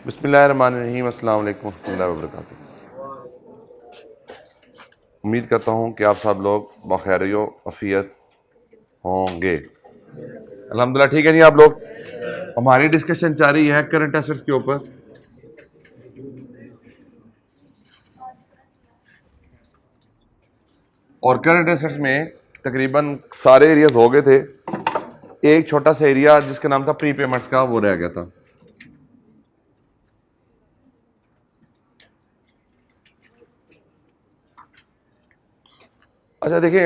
बिस्मिल्लाहिर्रहमानिर्रहीम, अस्सलाम वालेकुम रहमतुल्लाहि व बरकातुहू। उम्मीद करता हूँ कि आप सब लोग बखैरियो अफ़ियत होंगे। अल्हम्दुलिल्लाह ठीक है जी। आप लोग, हमारी डिस्कशन जारी है करंट एसेट्स के ऊपर। और करंट एसेट्स में तकरीबन सारे एरियाज हो गए थे। एक छोटा सा एरिया जिसका नाम था प्री पेमेंट्स का, वो रह गया था। अच्छा देखिए,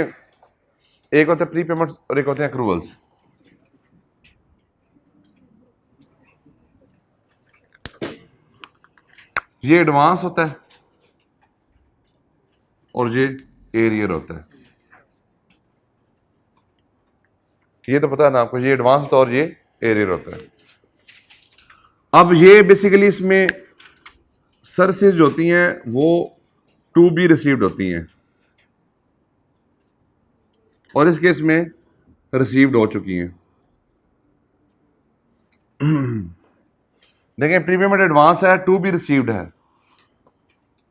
एक होते हैं प्री पेमेंट्स और एक होते हैं अक्रूवल्स। ये एडवांस होता है और ये एरियर होता है। ये तो पता है ना आपको, ये एडवांस होता है और ये एरियर होता है। अब ये बेसिकली इसमें सर्विसेज होती हैं वो टू बी रिसीव्ड होती हैं, और इस केस में रिसीव्ड हो चुकी हैं। देखें, प्रीपेमेंट एडवांस है, टू बी रिसीव्ड है,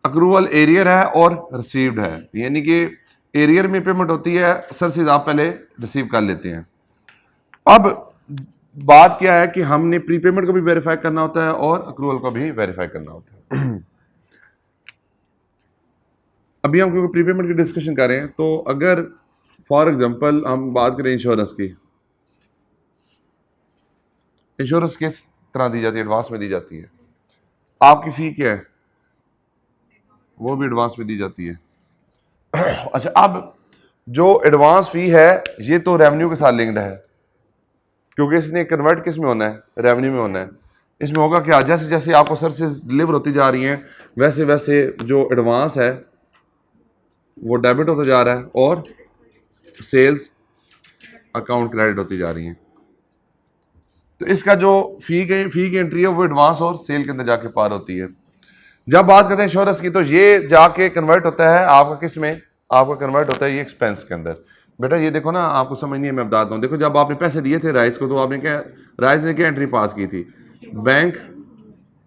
अक्रूवल एरियर है और रिसीव्ड है। यानी कि एरियर में पेमेंट होती है, सर्विसेज आप पहले रिसीव कर लेते हैं। अब बात क्या है कि हमने प्रीपेमेंट को भी वेरीफाई करना होता है और अक्रूवल को भी वेरीफाई करना होता है। अभी हम क्योंकि प्रीपेमेंट की डिस्कशन कर रहे हैं, तो अगर फॉर एग्जांपल हम बात करें इंश्योरेंस की, इंश्योरेंस किस तरह दी जाती है? एडवांस में दी जाती है। आपकी फी क्या है? वो भी एडवांस में दी जाती है। अच्छा, अब जो एडवांस फी है ये तो रेवेन्यू के साथ लिंक्ड है, क्योंकि इसने कन्वर्ट किस में होना है? रेवेन्यू में होना है। इसमें होगा क्या, जैसे जैसे आपको सर्विसेज डिलीवर होती जा रही हैं वैसे वैसे जो एडवांस है वो डेबिट होता जा रहा है और सेल्स अकाउंट क्रेडिट होती जा रही हैं। तो इसका जो फी की एंट्री है वो एडवांस और सेल के अंदर जाके पार होती है। जब बात करते हैं इंश्योरेंस की, तो ये जाके कन्वर्ट होता है आपका किस में? आपका कन्वर्ट होता है ये एक्सपेंस के अंदर। बेटा ये देखो ना, आपको समझ नहीं है, मैं बताता हूँ। देखो, जब आपने पैसे दिए थे राइस को, तो आपने क्या, राइस ने क्या एंट्री पास की थी? बैंक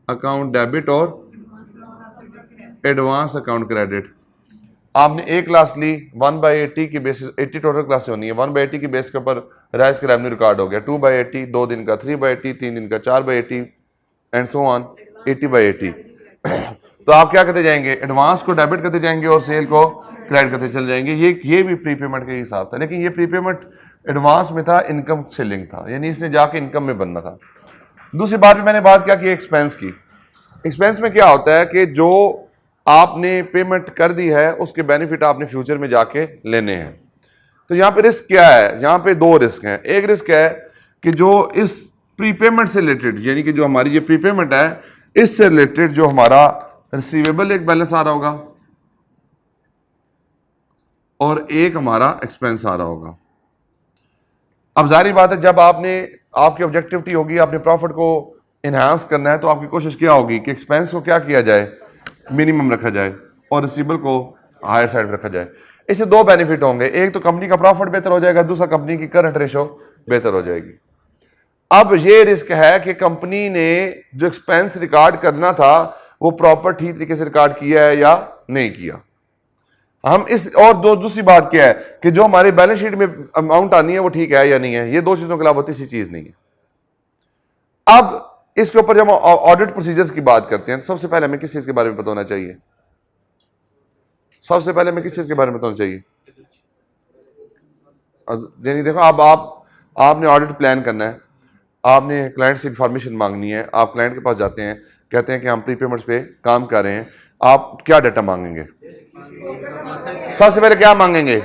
अकाउंट डेबिट और एडवांस अकाउंट क्रेडिट। आपने एक क्लास ली 1/80 की बेसिस, 80 टोटल क्लास होनी है, 1/80 की बेस के ऊपर राइस का रेवेन्यू रिकॉर्ड हो गया। 2/80 2 दिन का, 3/80 3 दिन का, 4/80 एंड सो ऑन 80/80। तो आप क्या करते जाएंगे? एडवांस को डेबिट करते जाएंगे और सेल को क्रेडिट करते चले जाएंगे। ये भी प्रीपेमेंट का हिसाब था, लेकिन ये प्रीपेमेंट एडवांस में था, इनकम से लिंक था, यानी इसने जाके इनकम में बनना था। दूसरी बात भी मैंने बात क्या की? एक्सपेंस की। एक्सपेंस में क्या होता है कि जो आपने पेमेंट कर दी है उसके बेनिफिट आपने फ्यूचर में जाके लेने हैं। तो यहां पे रिस्क क्या है? यहां पे दो रिस्क हैं। एक रिस्क है कि जो इस प्रीपेमेंट से रिलेटेड, यानी कि जो हमारी ये प्रीपेमेंट है इससे रिलेटेड जो हमारा रिसीवेबल एक बैलेंस आ रहा होगा और एक हमारा एक्सपेंस आ रहा होगा। अब जारी बात है, जब आपकी ऑब्जेक्टिविटी होगी आपने प्रॉफिट को इनहांस करना है, तो आपकी कोशिश क्या होगी कि एक्सपेंस को क्या किया जाए? मिनिमम रखा जाए और रिसीवेबल को हायर साइड रखा जाए। इससे दो बेनिफिट होंगे, एक तो कंपनी का प्रॉफिट बेहतर हो जाएगा, दूसरा कंपनी की करंट रेशो बेहतर हो जाएगी। अब ये रिस्क है कि कंपनी ने जो एक्सपेंस रिकॉर्ड करना था वो प्रॉपर ठीक तरीके से रिकॉर्ड किया है या नहीं किया। हम इस और दूसरी बात क्या है कि जो हमारे बैलेंस शीट में अमाउंट आनी है वो ठीक है या नहीं है। ये दो चीजों के अलावा तीसरी चीज नहीं है। अब इसके ऊपर जब हम ऑडिट प्रोसीजर्स की बात करते हैं, सबसे पहले हमें किस चीज के बारे में पता होना चाहिए? सबसे पहले हमें किस चीज के बारे में पता होना चाहिए? यानी देखो, अब आपने ऑडिट प्लान करना है, आपने क्लाइंट से इंफॉर्मेशन मांगनी है, आप क्लाइंट के पास जाते हैं, कहते हैं कि हम प्रीपेमेंट्स पे काम कर रहे हैं, आप क्या डाटा मांगेंगे? सबसे पहले क्या मांगेंगे?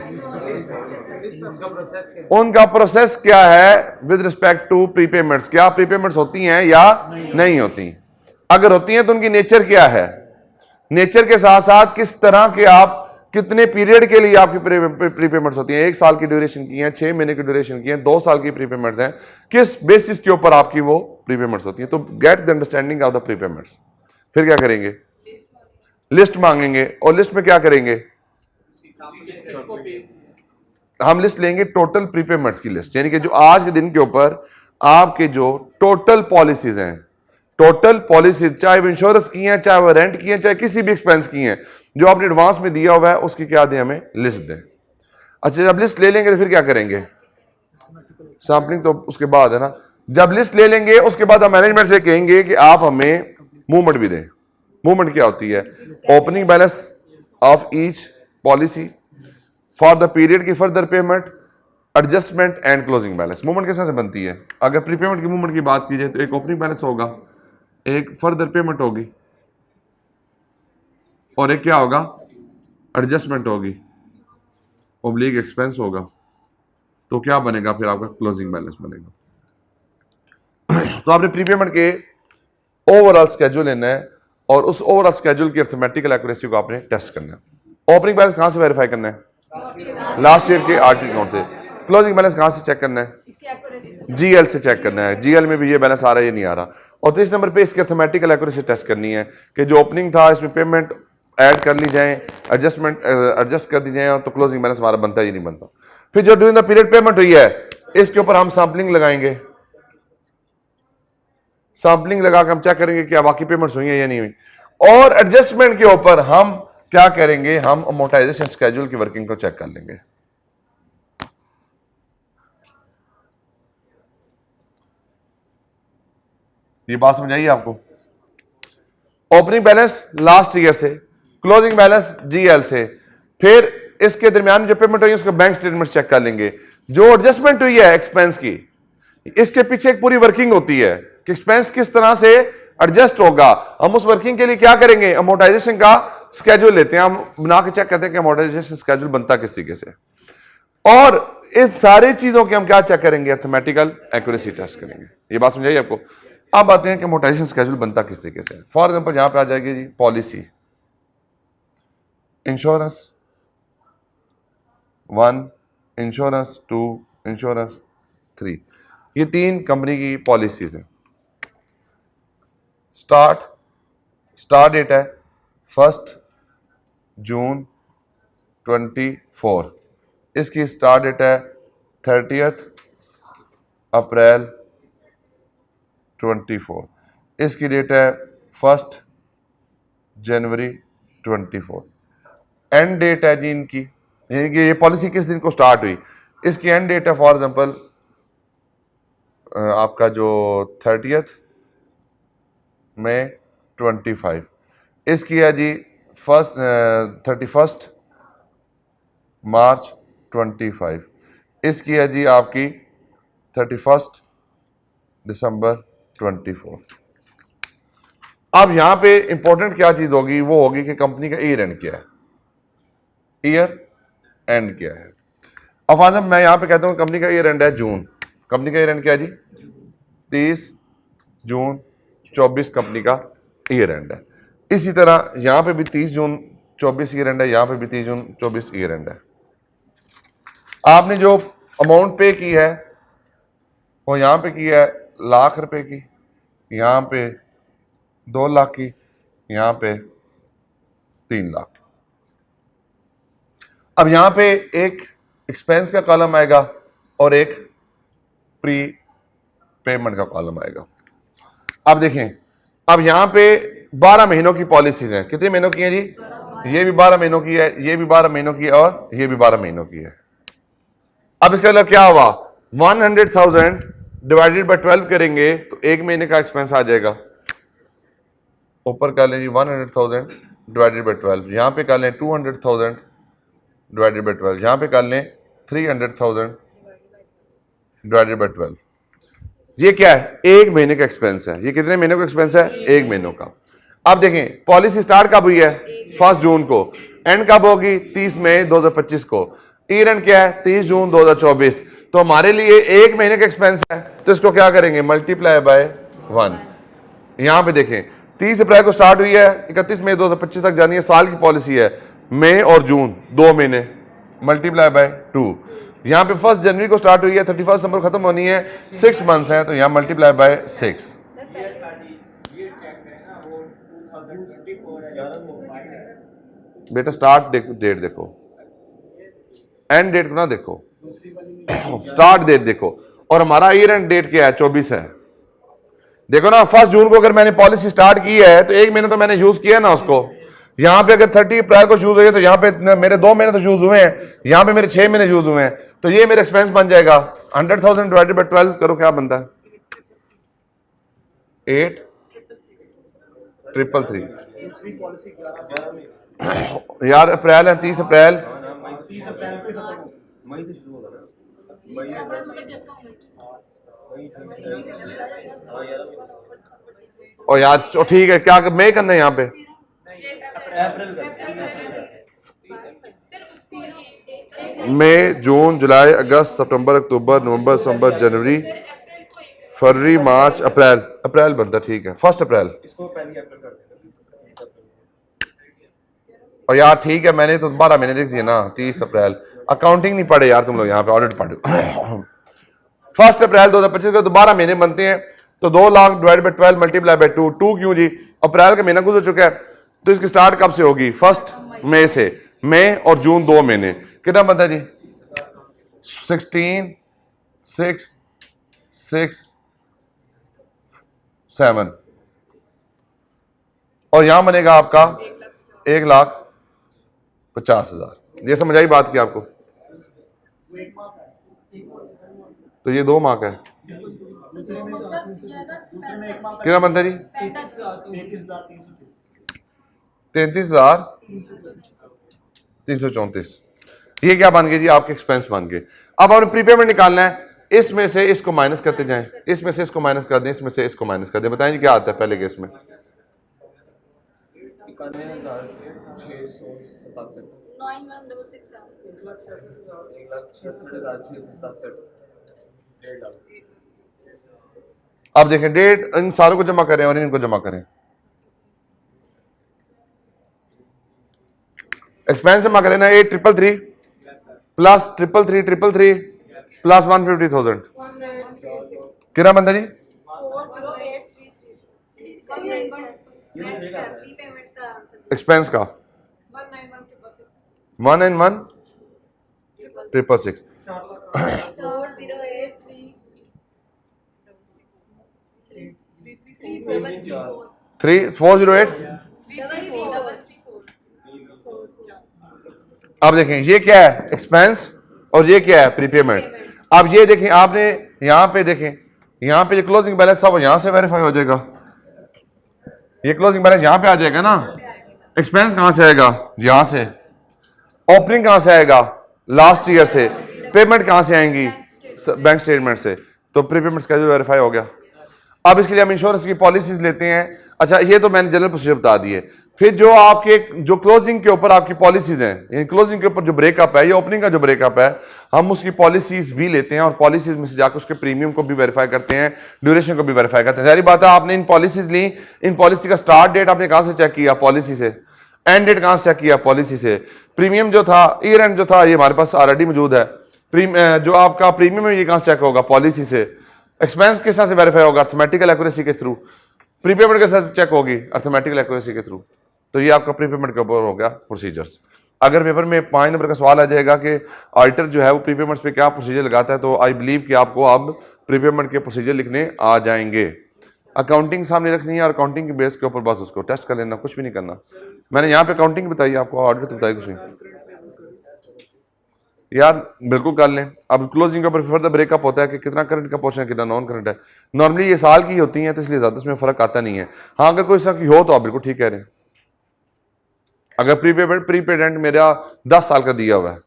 उनका प्रोसेस क्या है विद रिस्पेक्ट टू प्रीपेमेंट्स। क्या प्रीपेमेंट्स होती हैं या नहीं होती? अगर होती हैं तो उनकी नेचर क्या है? नेचर के साथ साथ किस तरह के, आप कितने पीरियड के लिए आपकी प्रीपेमेंट्स होती हैं? 1 साल की ड्यूरेशन की हैं, 6 महीने की ड्यूरेशन की हैं, 2 साल की प्रीपेमेंट्स हैं, किस बेसिस के ऊपर आपकी वो प्रीपेमेंट्स होती हैं? तो get the understanding of the prepayments. फिर क्या करेंगे? लिस्ट मांगेंगे, और लिस्ट में क्या करेंगे? हम लिस्ट लेंगे टोटल प्रीपेमेंट्स की लिस्ट, यानी कि जो आज के दिन के ऊपर आपके जो टोटल पॉलिसीज हैं, टोटल पॉलिसी, चाहे वो इंश्योरेंस की हैं, चाहे वो रेंट की हैं, चाहे किसी भी एक्सपेंस की हैं, जो आपने एडवांस में दिया हुआ है उसकी क्या दें, हमें लिस्ट दें। अच्छा, जब लिस्ट ले लेंगे तो फिर क्या करेंगे, सैम्पलिंग तो उसके बाद है ना। जब लिस्ट ले लेंगे उसके बाद हम मैनेजमेंट से कहेंगे कि आप हमें मूवमेंट भी दें। मूवमेंट क्या होती है, opening balance of each policy for the period की further payment, adjustment and closing balance. Movement किस तरह से बनती है, अगर प्रीपेमेंट की मूवमेंट की बात की जाए तो एक ओपनिंग बैलेंस होगा, एक फर्दर पेमेंट होगी और एक क्या होगा, एडजस्टमेंट होगी, ओब्लिक एक्सपेंस होगा। तो क्या बनेगा फिर, आपका क्लोजिंग बैलेंस बनेगा। तो आपने प्रीपेमेंट के ओवरऑल स्केड्यूल लेना है और उस ओवरऑल स्केड्यूल की अर्थमेटिकल एक्यूरेसी को आपने टेस्ट करना है। ओपनिंग बैलेंस कहां से वेरीफाई करना है, लास्ट ईयर के आर्टिकल अकाउंट से। क्लोजिंग बैलेंस कहां से चेक करना है, जीएल से चेक करना है, जीएल में भी ये बैलेंस आ रहा है ये नहीं आ रहा। और 30 नंबर पे इसकी अर्थमेटिकल एक्यूरेसी टेस्ट करनी है कि जो ओपनिंग था इसमें पेमेंट ऐड कर ली जाए, एडजस्ट कर दी जाए, तो क्लोजिंग बैलेंस हमारा बनता ही नहीं बनता। फिर जो ड्यूरिंग द पीरियड पेमेंट हुई है इसके ऊपर हम सैंपलिंग लगाएंगे। सैंपलिंग लगा कर हम चेक करेंगे क्या बाकी पेमेंट्स हुई है या नहीं हुई। और एडजस्टमेंट के ऊपर हम क्या करेंगे, हम अमोर्टाइजेशन स्केड्यूल की वर्किंग को चेक कर लेंगे। ये बात समझ आई आपको। ओपनिंग बैलेंस लास्ट ईयर से, क्लोजिंग बैलेंस जीएल से, फिर इसके दरमियान जो पेमेंट हुई उसका बैंक स्टेटमेंट चेक कर लेंगे। जो एडजस्टमेंट हुई है एक्सपेंस की, इसके पीछे एक पूरी वर्किंग होती है कि एक्सपेंस किस तरह से एडजस्ट होगा। हम उस वर्किंग के लिए क्या करेंगे, अमोर्टाइजेशन का स्केड्यूल लेते हैं, हम बना के चेक करते हैं कि अमोर्टाइजेशन स्केड्यूल बनता किस तरीके से। और इस सारी चीजों की हम क्या चेक करेंगे, अर्थमेटिकल एक्यूरेसी टेस्ट करेंगे। ये बात समझाइए आपको। अब आते हैं कि अमोर्टाइजेशन स्केड्यूल बनता किस तरीके से। फॉर एग्जांपल यहां पे आ जाएगी जी पॉलिसी, इंश्योरेंस 1, इंश्योरेंस 2, इंश्योरेंस 3, ये 3 कंपनी की पॉलिसीज हैं। स्टार्ट डेट है 1 जून 24, इसकी स्टार्ट डेट है 30 अप्रैल 24, इसकी डेट है 1 जनवरी 24। एंड डेट है जी इनकी, यानी कि ये पॉलिसी किस दिन को स्टार्ट हुई, इसकी एंड डेट है फॉर एग्जांपल आपका जो 30 मई 25, इसकी है जी 31 मार्च 25, इसकी है जी आपकी 31 दिसंबर 24। अब यहां पे इंपॉर्टेंट क्या चीज होगी, वो होगी कि कंपनी का ईयर एंड क्या है, ईयर एंड क्या है। अब फादर मैं यहां पे कहता हूं कंपनी का ईयर एंड है जून, कंपनी का ईयर एंड क्या है जी 30 जून 24 कंपनी का ईयर एंड है। इसी तरह यहां पे भी 30 जून 24 ईयर एंड है, यहां पे भी 30 जून 24 ईयर एंड है। आपने जो अमाउंट पे की है वो यहां पे की है लाख रुपए की, यहां पे 2 लाख की, यहां पे 3 लाख। अब यहां पे एक एक्सपेंस का कॉलम आएगा और एक प्री पेमेंट का कॉलम आएगा। अब देखें, अब यहां पे 12 महीनों की पॉलिसीज हैं। कितने महीनों की हैं जी, ये भी 12 महीनों की है, ये भी 12 महीनों की है और ये भी 12 महीनों की है। अब इसका मतलब क्या हुआ, 100,000 डिवाइडेड बाय 12 करेंगे तो एक महीने का एक्सपेंस आ जाएगा। ऊपर कर लें जी 100,000 डिवाइडेड बाय 12, यहां पे कर लें 200,000 डिवाइडेड बाय 12, यहां पे कर लें 300,000 डिवाइडेड बाय 12। ये क्या है, एक महीने का एक्सपेंस है। ये कितने महीने का एक्सपेंस है, एक महीनों का। अब देखें पॉलिसी स्टार्ट कब हुई है, 1 जून को, एंड कब होगी 30 मई 2025 को। ईयर एंड क्या है 30 जून 2024। तो हमारे लिए एक महीने का एक्सपेंस है, तो इसको क्या करेंगे मल्टीप्लाई बाय 1। यहां पे देखें 30 अप्रैल को स्टार्ट हुई है, 31 मई 2025 तक जानी है, साल की पॉलिसी है, मई और जून 2 महीने, मल्टीप्लाई बाय 2। यहां पे 1 जनवरी को स्टार्ट हुई है, 31 दिसंबर खत्म होनी है, 6 मंथ्स हैं, तो यहां मल्टीप्लाई बाय 6। बेटा स्टार्ट डेट देखो, एंड डेट को ना देखो, स्टार्ट डेट देखो। और हमारा ईयर एंड डेट क्या है 24 है। देखो ना 1 जून को अगर मैंने पॉलिसी स्टार्ट की है तो 1 महीने तो मैंने यूज किया ना उसको। यहां पे अगर 30 अप्रैल को यूज हुई है तो यहां पे मेरे 2 महीने तो यूज हुए हैं, यहां पे मेरे 6 महीने यूज हुए हैं, तो ये मेरे एक्सपेंस बन जाएगा 100,000 डिवाइडेड बाय 12 करो क्या बनता है 8,333। यार अप्रैल है 30 अप्रैल मई से शुरू होगा ना, मई और यार ठीक है क्या मई करना है यहाँ पे अप्रैल मई जून जुलाई अगस्त सितंबर अक्टूबर नवंबर दिसंबर जनवरी फरवरी मार्च अप्रैल, अप्रैल बनता ठीक है 1 अप्रैल। इसको पहली अप्रैल कर देना। और यार ठीक है मैंने तो 12 महीने लिख दिए ना 30 अप्रैल। अकाउंटिंग नहीं पढ़े यार तुम लोग, यहाँ पे ऑडिट पढ़े 1 अप्रैल 2025 को 12 महीने बनते हैं, तो 2 lakh divide by 12 multiply by 2, 2 क्यों जी, अप्रैल का महीना गुजर चुका है, तो इसकी स्टार्ट कब से होगी 1 मई से, मई और जून 2 महीने, कितना बनता है जी 16 6 6 7 और यहां बनेगा आपका 1,50,000। ये समझ आई बात की आपको, तो ये 2 माह का है, कितना बनता है जी 33,334। ये क्या बन गए जी आपके एक्सपेंस बन गए। अब आपने प्रीपेमेंट निकालना है, इसमें से इसको माइनस करते जाएं, इसमें से इसको माइनस कर दें, इसमें से इसको माइनस कर दें, बताएं जी क्या आता है पहले केस में 91,667 1,66,667 अब देखें डेट इन सारों को जमा करें और इनको जमा करें, एक्सपेंस जमा करें ना 8,333 प्लस 333 प्लस 150,000 कितना बनता जी एक्सपेंस का 191,666 3,408। अब देखें ये क्या है एक्सपेंस और ये क्या है प्रीपेमेंट। अब ये देखें आपने यहां पे देखें, यहां पे क्लोजिंग बैलेंस सब यहां से वेरीफाई हो जाएगा, ये क्लोजिंग बैलेंस यहां पे आ जाएगा ना, एक्सपेंस कहां से आएगा यहां से, ओपनिंग कहां से आएगा लास्ट ईयर से, पेमेंट कहां से आएंगी बैंक स्टेटमेंट से, तो प्रीपेमेंट स्केड्यूल वेरीफाई हो गया। अब इसके लिए हम इंश्योरेंस की पॉलिसीज लेते हैं। अच्छा ये तो मैंने जनरल प्रोसीजर बता दिए, फिर जो आपके जो क्लोजिंग के ऊपर आपकी पॉलिसीज हैं, क्लोजिंग के ऊपर जो ब्रेकअप है या ओपनिंग का जो ब्रेकअप है, हम उसकी पॉलिसीज भी लेते हैं और पॉलिसीज में से जाकर उसके प्रीमियम को भी वेरीफाई करते हैं, ड्यूरेशन को भी वेरीफाई करते हैं। सारी बात है आपने इन पॉलिसीज ली, इन पॉलिसी का स्टार्ट डेट आपने कहां से चेक किया पॉलिसी से, एंड डेट कहां से चेक किया पॉलिसी से, प्रीमियम जो था ईयर एंड जो था ये हमारे पास ऑलरेडी मौजूद है, जो आपका प्रीमियम है ये कहां से चेक होगा पॉलिसी से, एक्सपेंस किस तरह से वेरीफाई होगा अर्थमेटिकल एक्यूरेसी के थ्रू, प्रीपेमेंट के साथ चेक होगी अर्थमेटिकल एक्यूरेसी के थ्रू। तो ये आपका प्रीपेमेंट के ऊपर हो गया प्रोसीजर्स। अगर पेपर में 5 नंबर का सवाल आ जाएगा कि ऑडिटर जो है वो प्रीपेमेंट्स पे क्या प्रोसीजर लगाता है, तो आई बिलीव कि आपको अब प्रीपेमेंट के प्रोसीजर लिखने आ जाएंगे। अकाउंटिंग सामने रखनी है और अकाउंटिंग के बेस के ऊपर बस उसको टेस्ट कर लेना, कुछ भी नहीं करना। मैंने यहाँ पे अकाउंटिंग बताई आपको, ऑडिट तो बताई कुछ नहीं यार, बिल्कुल कर लें। अब क्लोजिंग के ऊपर फर्दर ब्रेकअप होता है कि कितना करंट का पोर्शन है कितना नॉन करंट है। नॉर्मली ये साल की होती हैं तो इसलिए ज़्यादा इसमें फ़र्क आता नहीं है। हाँ अगर कोई इस तरह की हो तो आप बिल्कुल ठीक कह रहे हैं। अगर प्रीपेडेंट मेरा 10 साल का दिया हुआ है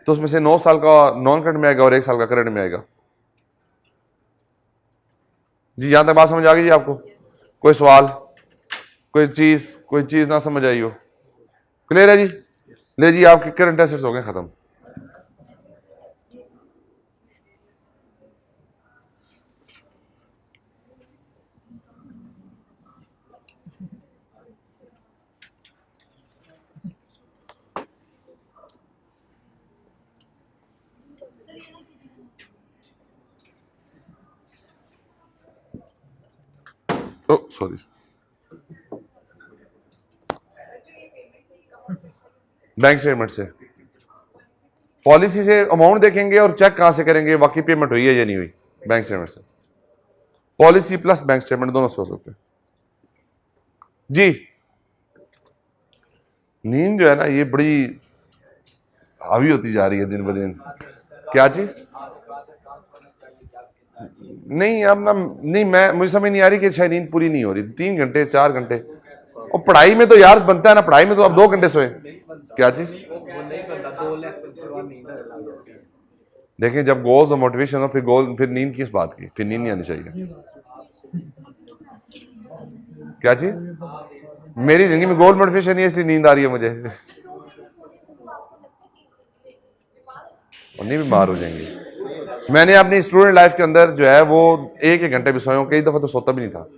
तो उसमें से 9 साल का नॉन करंट में आएगा और 1 साल का करंट में आएगा। जी यहाँ तक बात समझ आ गई जी आपको? कोई सवाल, कोई चीज़ ना समझ आई हो? क्लियर है जी? ले जी आपके करंट एसेट्स हो गए ख़त्म। सॉरी, बैंक स्टेटमेंट से, पॉलिसी से अमाउंट देखेंगे और चेक कहां से करेंगे वाकई पेमेंट हुई है या नहीं हुई, बैंक स्टेटमेंट से। पॉलिसी प्लस बैंक स्टेटमेंट दोनों से हो सकते हैं जी। नींद जो है ना ये बड़ी हावी होती जा रही है दिन ब दिन। क्या चीज नहीं अब ना नहीं, मैं मुझे समझ नहीं आ रही कि शायद नींद पूरी नहीं हो रही। 3 घंटे 4 घंटे, और पढ़ाई में तो यार बनता है ना, पढ़ाई में तो आप 2 घंटे सोए। क्या चीज देखें, जब गोल्स और मोटिवेशन हो फिर गोल, फिर नींद किस बात की, फिर नींद नहीं आनी चाहिए। क्या चीज, मेरी जिंदगी में गोल मोटिवेशन नहीं है इसलिए नींद आ रही है मुझे, और नहीं बीमार हो जाएंगे। मैंने अपनी स्टूडेंट लाइफ के अंदर जो है वो 1-1 घंटे भी सोया हूं, कई दफा तो सोता भी नहीं था।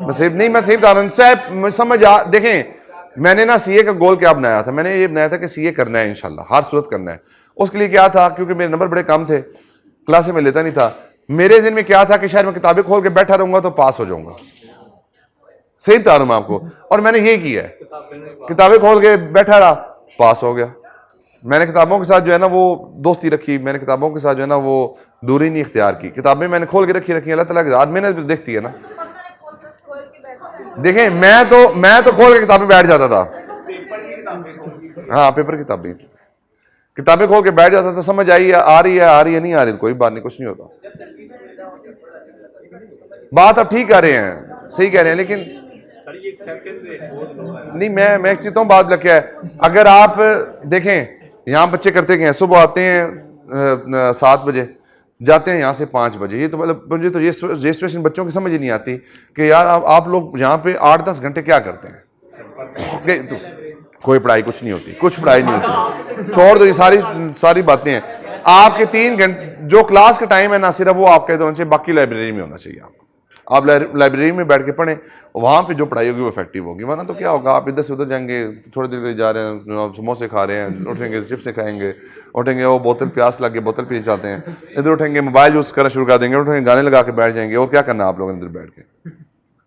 मैं सही बता रहा हूं, समझ आ। देखें, मैंने ना सीए का गोल क्या बनाया था, मैंने ये बनाया था कि सीए करना है इंशाल्लाह, हर सूरत करना है। उसके लिए क्या था, क्योंकि मेरे नंबर बड़े कम थे, क्लासे में लेता नहीं था, मेरे दिन में क्या था कि शायद मैं किताबें खोल के बैठा रहूंगा तो पास हो जाऊंगा। सही बता रहा हूं मैं आपको, और मैंने ये किया है, किताबें खोल के बैठा रहा, पास हो गया। मैंने किताबों के साथ जो है ना वो दोस्ती रखी, मैंने किताबों के साथ जो है ना वो दूरी नहीं इख्तियार की। किताबें मैंने खोल के रखी अल्लाह ताला की ज़ात मेहनत देखती है ना। देखें, मैं तो खोल के किताबें बैठ जाता था। हाँ, पेपर किताबें खोल के बैठ जाता था, समझ आ रही है नहीं आ रही, कोई बात नहीं, कुछ नहीं होता। बात आप ठीक कर रहे हैं, सही कह रहे हैं, लेकिन नहीं, मैं एक चीज बात लग है। अगर आप देखें, यहाँ बच्चे करते क्या हैं, सुबह आते हैं 7 बजे, जाते हैं यहाँ से 5 बजे। ये तो मतलब मुझे तो ये सिचुएशन बच्चों की समझ ही नहीं आती कि यार आप लोग यहाँ पे 8-10 घंटे क्या करते हैं। तो कोई पढ़ाई कुछ नहीं होती, कुछ पढ़ाई नहीं होती, छोड़ दो, ये सारी बातें हैं। आपके 3 घंटे जो क्लास का टाइम है ना, सिर्फ वो आपके होना चाहिए, बाकी लाइब्रेरी में होना चाहिए। आप लाइब्रेरी में बैठ के पढ़ें, वहाँ पे जो पढ़ाई होगी वो इफेक्टिव होगी। वरना तो क्या होगा, आप इधर से उधर जाएंगे, थोड़ी देर के लिए जा रहे हैं, समोसे खा रहे हैं, उठेंगे चिप्स खाएंगे, उठेंगे वो बोतल प्यास लग गई, बोतल पीना चाहते हैं, इधर उठेंगे मोबाइल यूज़ करना शुरू कर देंगे, उठेंगे गाने लगा के बैठ जाएंगे। और क्या करना आप लोग, इधर बैठ के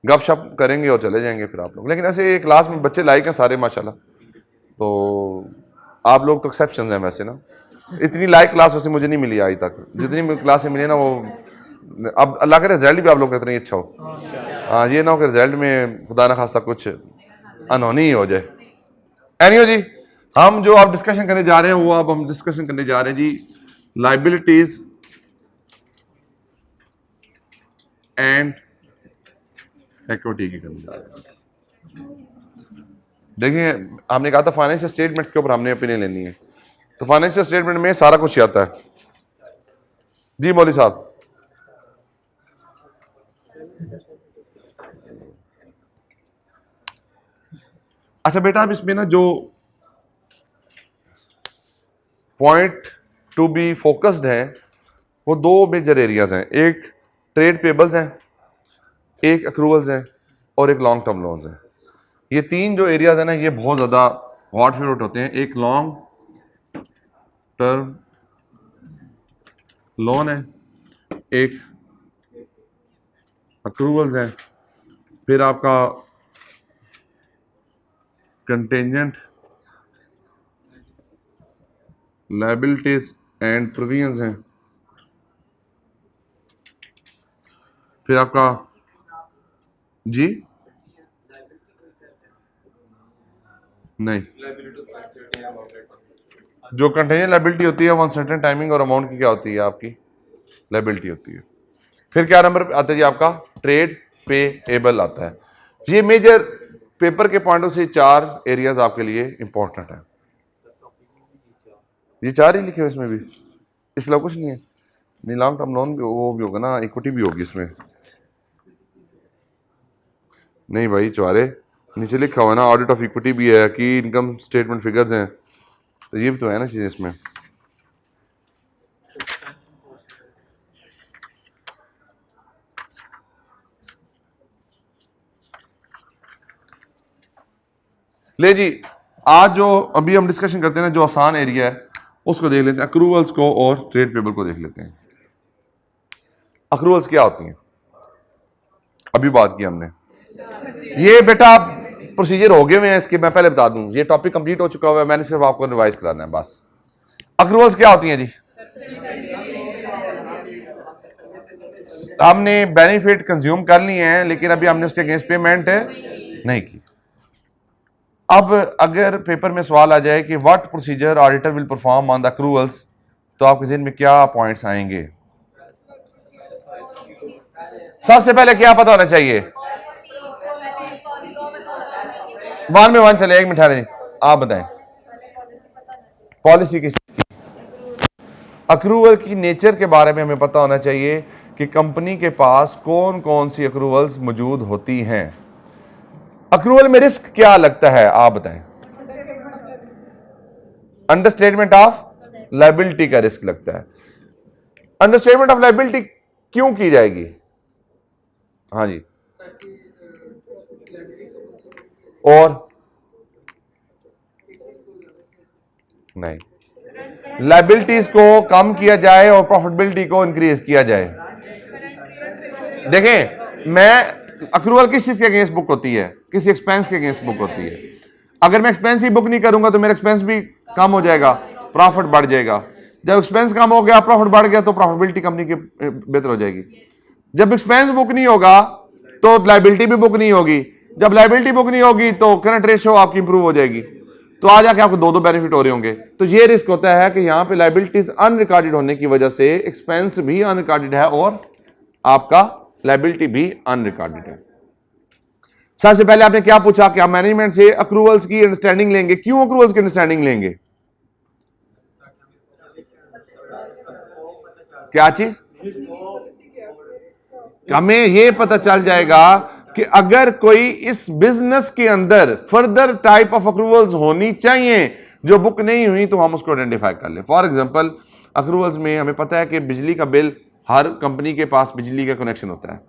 गपशप करेंगे और चले जाएंगे फिर आप लोग। लेकिन ऐसे क्लास में बच्चे लाइक हैं सारे माशाल्लाह, तो आप लोग तो एक्सेप्शन हैं वैसे ना। इतनी लाइक क्लास वैसे मुझे नहीं मिली आज तक, जितनी क्लासें मिली ना वो, अब अल्लाह का रिजल्ट भी आप लोग का इतना ही अच्छा हो। हाँ, ये ना हो कि रिजल्ट में खुदा ना खासा कुछ अनहोनी ही हो जाए। एनीवे जी, हम जो आप डिस्कशन करने जा रहे हैं वो अब हम डिस्कशन करने जा रहे हैं जी, लाइबिलिटीज एंड इक्विटी की करने जा रहे हैं। देखिए, आपने कहा था फाइनेंशियल स्टेटमेंट के ऊपर हमने ओपिनियन लेनी है, तो फाइनेंशियल स्टेटमेंट में सारा कुछ आता है जी। मौली साहब, अच्छा बेटा, अब इसमें ना जो पॉइंट टू बी फोकस्ड है वो 2 मेजर एरियाज हैं, एक ट्रेड पेबल्स हैं, एक अक्रूवल्स हैं, और एक लॉन्ग टर्म लोन्स हैं। ये 3 जो एरियाज हैं ना, ये बहुत ज़्यादा हॉट फेवरेट होते हैं। एक लॉन्ग टर्म लोन है, एक अक्रूवल्स हैं, फिर आपका कंटेंजेंट लायबिलिटीज एंड प्रोविजंस हैं, फिर आपका जी नहीं, जो कंटेंजेंट लायबिलिटी होती है वो अनसर्टेन टाइमिंग और अमाउंट की क्या होती है, आपकी लायबिलिटी होती है। फिर क्या नंबर आता है जी, आपका ट्रेड पेएबल आता है। ये मेजर पेपर के पॉइंट से 4 एरियाज आपके लिए इंपॉर्टेंट है। ये 4 ही लिखे हुए इसमें भी, इसलिए कुछ नहीं है। नहीं, लॉन्ग टर्म लोन भी वो भी होगा ना, इक्विटी भी होगी इसमें। नहीं भाई चौरे, नीचे लिखा हुआ ना ऑडिट ऑफ इक्विटी भी है, कि इनकम स्टेटमेंट फिगर्स हैं, तो ये भी तो है ना चीज़ इसमें। ले जी, आज जो अभी हम डिस्कशन करते हैं ना, जो आसान एरिया है उसको देख लेते हैं, अक्रूवल्स को और ट्रेड पेबल को देख लेते हैं। अक्रूवल्स क्या होती हैं, अभी बात की हमने। ये बेटा प्रोसीजर हो गए हुए हैं इसके, मैं पहले बता दूं, ये टॉपिक कंप्लीट हो चुका हुआ है, मैंने सिर्फ आपको रिवाइज कराना है बस। अक्रूवल्स क्या होती हैं जी, हमने बेनिफिट कंज्यूम कर लिए हैं लेकिन अभी हमने उसके अगेंस्ट पेमेंट नहीं की। अब अगर पेपर में सवाल आ जाए कि what procedure auditor will perform on the accruals, तो आपके ज़हन में क्या पॉइंट्स आएंगे? सबसे पहले क्या पता होना चाहिए? वन में वन चले, एक मिनट ठहरें, आप बताएं पॉलिसी किस चीज की? अक्रूवल की नेचर के बारे में हमें पता होना चाहिए कि कंपनी के पास कौन कौन सी अक्रूवल्स मौजूद होती हैं। अक्रूवल में रिस्क क्या लगता है आप बताएं? अंडरस्टेटमेंट ऑफ लायबिलिटी का रिस्क लगता है। अंडरस्टेटमेंट ऑफ लायबिलिटी क्यों की जाएगी? हाँ जी, और नहीं, लायबिलिटीज को कम किया जाए और प्रॉफिटेबिलिटी को इंक्रीज किया जाए। देखें, मैं अक्रूवल किस चीज के अगेंस्ट बुक होती है? किसी एक्सपेंस के अगेंस्ट बुक होती है। अगर मैं एक्सपेंस ही बुक नहीं करूंगा तो मेरा एक्सपेंस भी कम हो जाएगा, प्रॉफिट बढ़ जाएगा। जब एक्सपेंस कम हो गया, प्रॉफिट बढ़ गया, तो प्रॉफिटेबिलिटी कंपनी की बेहतर हो जाएगी। जब एक्सपेंस बुक नहीं होगा तो लायबिलिटी भी बुक नहीं होगी। जब लायबिलिटी बुक नहीं होगी तो करंट रेशियो आपकी इंप्रूव हो जाएगी। तो आज आके आपको दो बेनिफिट हो रहे होंगे। तो ये रिस्क होता है कि यहां पे लायबिलिटीज अनरिकॉर्डेड होने की वजह से एक्सपेंस भी अनरिकॉर्डेड है और आपका लायबिलिटी भी अनरिकॉर्डेड है। सबसे पहले आपने क्या पूछा कि आप मैनेजमेंट से अक्रूवल्स की अंडरस्टैंडिंग लेंगे। क्यों अक्रूवल्स की अंडरस्टैंडिंग लेंगे? क्या चीज? हमें यह पता चल जाएगा कि अगर कोई इस बिजनेस के अंदर फर्दर टाइप ऑफ अक्रूवल्स होनी चाहिए जो बुक नहीं हुई, तो हम उसको आइडेंटिफाई कर ले। फॉर एग्जांपल, अक्रूवल्स में हमें पता है कि बिजली का बिल, हर कंपनी के पास बिजली का कनेक्शन होता है,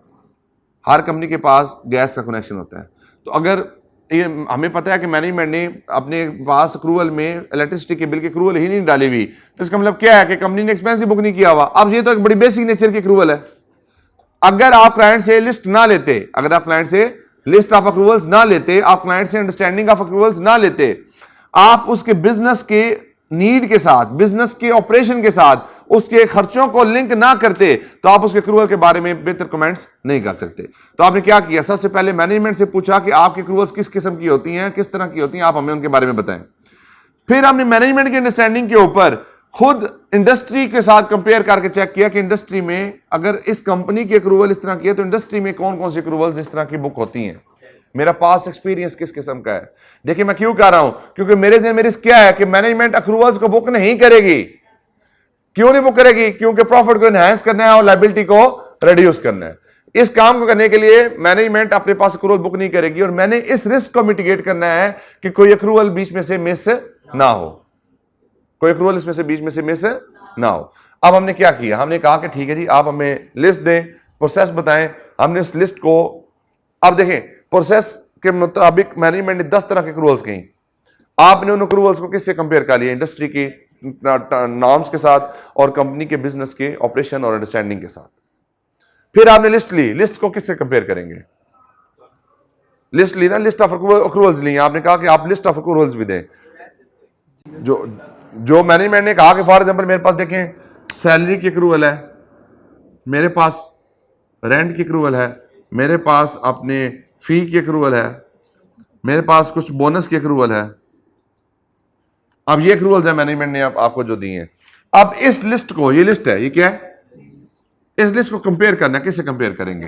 हर कंपनी के पास गैस का कनेक्शन होता है। तो अगर ये हमें पता है कि मैनेजमेंट ने अपने पास अक्रूवल में इलेक्ट्रिसिटी के बिल की अक्रूवल ही नहीं डाली हुई, तो इसका मतलब क्या है कि कंपनी ने एक्सपेंस ही बुक नहीं किया हुआ। अब ये तो एक बड़ी बेसिक नेचर की अक्रूवल है। अगर आप क्लाइंट से लिस्ट ना लेते, अगर आप क्लाइंट से लिस्ट ऑफ अक्रूवल्स ना लेते, आप क्लाइंट से अंडरस्टैंडिंग ऑफ अक्रूवल्स ना लेते, आप उसके बिजनेस के नीड के साथ, बिजनेस के ऑपरेशन के साथ उसके खर्चों को लिंक ना करते, तो आप उसके अक्रूवल के बारे में बेहतर कमेंट्स नहीं कर सकते। तो आपने क्या किया? सबसे पहले मैनेजमेंट से पूछा कि आपकी अक्रूवल्स किस किस्म की होती हैं, किस तरह की होती हैं, आप हमें उनके बारे में बताएं। फिर हमने मैनेजमेंट की अंडरस्टैंडिंग के ऊपर खुद इंडस्ट्री के साथ कंपेयर करके चेक किया कि इंडस्ट्री में अगर इस कंपनी की अक्रूवल इस तरह की है तो इंडस्ट्री में कौन कौन सी अक्रूवल्स इस तरह की बुक होती हैं। मेरा पास एक्सपीरियंस किस किस्म का है। देखिए, मैं क्यों कह रहा हूं, क्योंकि मेरे ज़हन में रिस्क क्या है कि मैनेजमेंट अक्रूवल्स को बुक नहीं करेगी। क्यों नहीं बुक करेगी? क्योंकि प्रॉफिट को एनहांस करना है और लायबिलिटी को रिड्यूस करना है। इस काम को करने के लिए मैनेजमेंट अपने पास अक्रूवल बुक नहीं करेगी और मैंने इस रिस्क को मिटिगेट करना है कि कोई अक्रूवल बीच में से मिस ना हो, कोई अक्रूवल इसमें से बीच में से मिस ना हो। अब हमने क्या किया? हमने कहा कि ठीक है जी, आप हमें लिस्ट दें, प्रोसेस बताएं। हमने इस लिस्ट को, अब देखें, प्रोसेस के मुताबिक मैनेजमेंट ने 10 तरह के अक्रूवल्स कहीं। आपने उन अक्रूवल्स को किससे कंपेयर कर लिया? इंडस्ट्री की नॉर्म्स के साथ और कंपनी के बिजनेस के ऑपरेशन और अंडरस्टैंडिंग के साथ। फिर आपने लिस्ट ली। लिस्ट को किससे कंपेयर करेंगे? लिस्ट ली ना, लिस्ट ऑफ अक्रूवल्स ली। आपने कहा कि आप लिस्ट ऑफ अक्रूवल्स भी दें। जो मैनेजमेंट ने कहा कि फॉर एग्जांपल मेरे पास देखें सैलरी की अक्रूवल है, मेरे पास रेंट की अक्रूवल है, मेरे पास अपने फी की अक्रूवल है, मेरे पास कुछ बोनस की अक्रूवल है। अब ये अक्रूवल्स है मैनेजमेंट ने आपको जो दी हैं। अब इस लिस्ट को, ये लिस्ट है, ये क्या है? इस लिस्ट को कंपेयर करना, किससे कंपेयर करेंगे?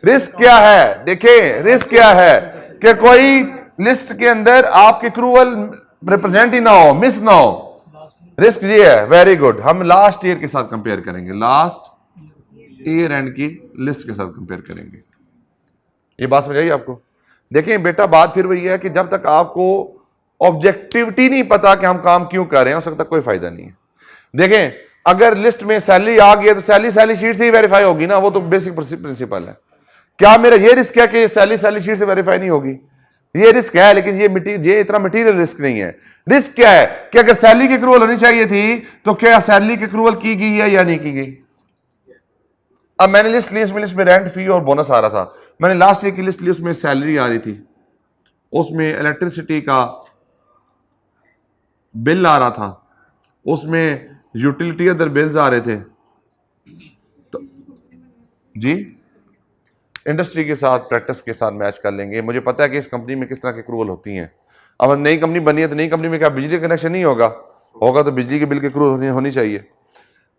रिस्क क्या है? देखिए, रिस्क क्या है कि कोई लिस्ट के अंदर आपके अक्रूवल रिप्रेजेंट ही ना हो, मिस ना हो। रिस्क ये है। Very good. हम लास्ट ईयर के साथ कंपेयर करेंगे, लास्ट ईयर एंड की लिस्ट के साथ कंपेयर करेंगे। ये बात समझ आई आपको? देखिए बेटा, बात फिर वही है कि जब तक आपको ऑब्जेक्टिविटी नहीं पता कि हम काम क्यों कर रहे हैं, उस वक्त तक कोई फायदा नहीं है। देखें, अगर लिस्ट में सैलरी आ गई है तो सैलरी शीट से ही वेरीफाई होगी ना, वो तो बेसिक प्रिंसिपल है। क्या मेरा ये रिस्क है कि सैलरी शीट से वेरीफाई नहीं होगी? ये रिस्क है, लेकिन ये इतना मटेरियल रिस्क नहीं है। रिस्क क्या है कि अगर सैलरी की अक्रूवल होनी चाहिए थी तो क्या सैलरी की अक्रूवल की गई है या नहीं की गई? अब मैंने लिस्ट ली, इसमें लिस्ट में रेंट, फी और बोनस आ रहा था। मैंने लास्ट ईयर की लिस्ट ली, उसमें सैलरी आ रही थी, उसमें इलेक्ट्रिसिटी का बिल आ रहा था, उसमें यूटिलिटी अदर बिल्स आ रहे थे तो जी इंडस्ट्री के साथ प्रैक्टिस के साथ मैच कर लेंगे। मुझे पता है कि इस कंपनी में किस तरह की अक्रूवल होती हैं। अब नई कंपनी बनी है तो नई कंपनी में क्या बिजली कनेक्शन नहीं होगा? होगा तो बिजली के बिल की अक्रूवल होनी चाहिए।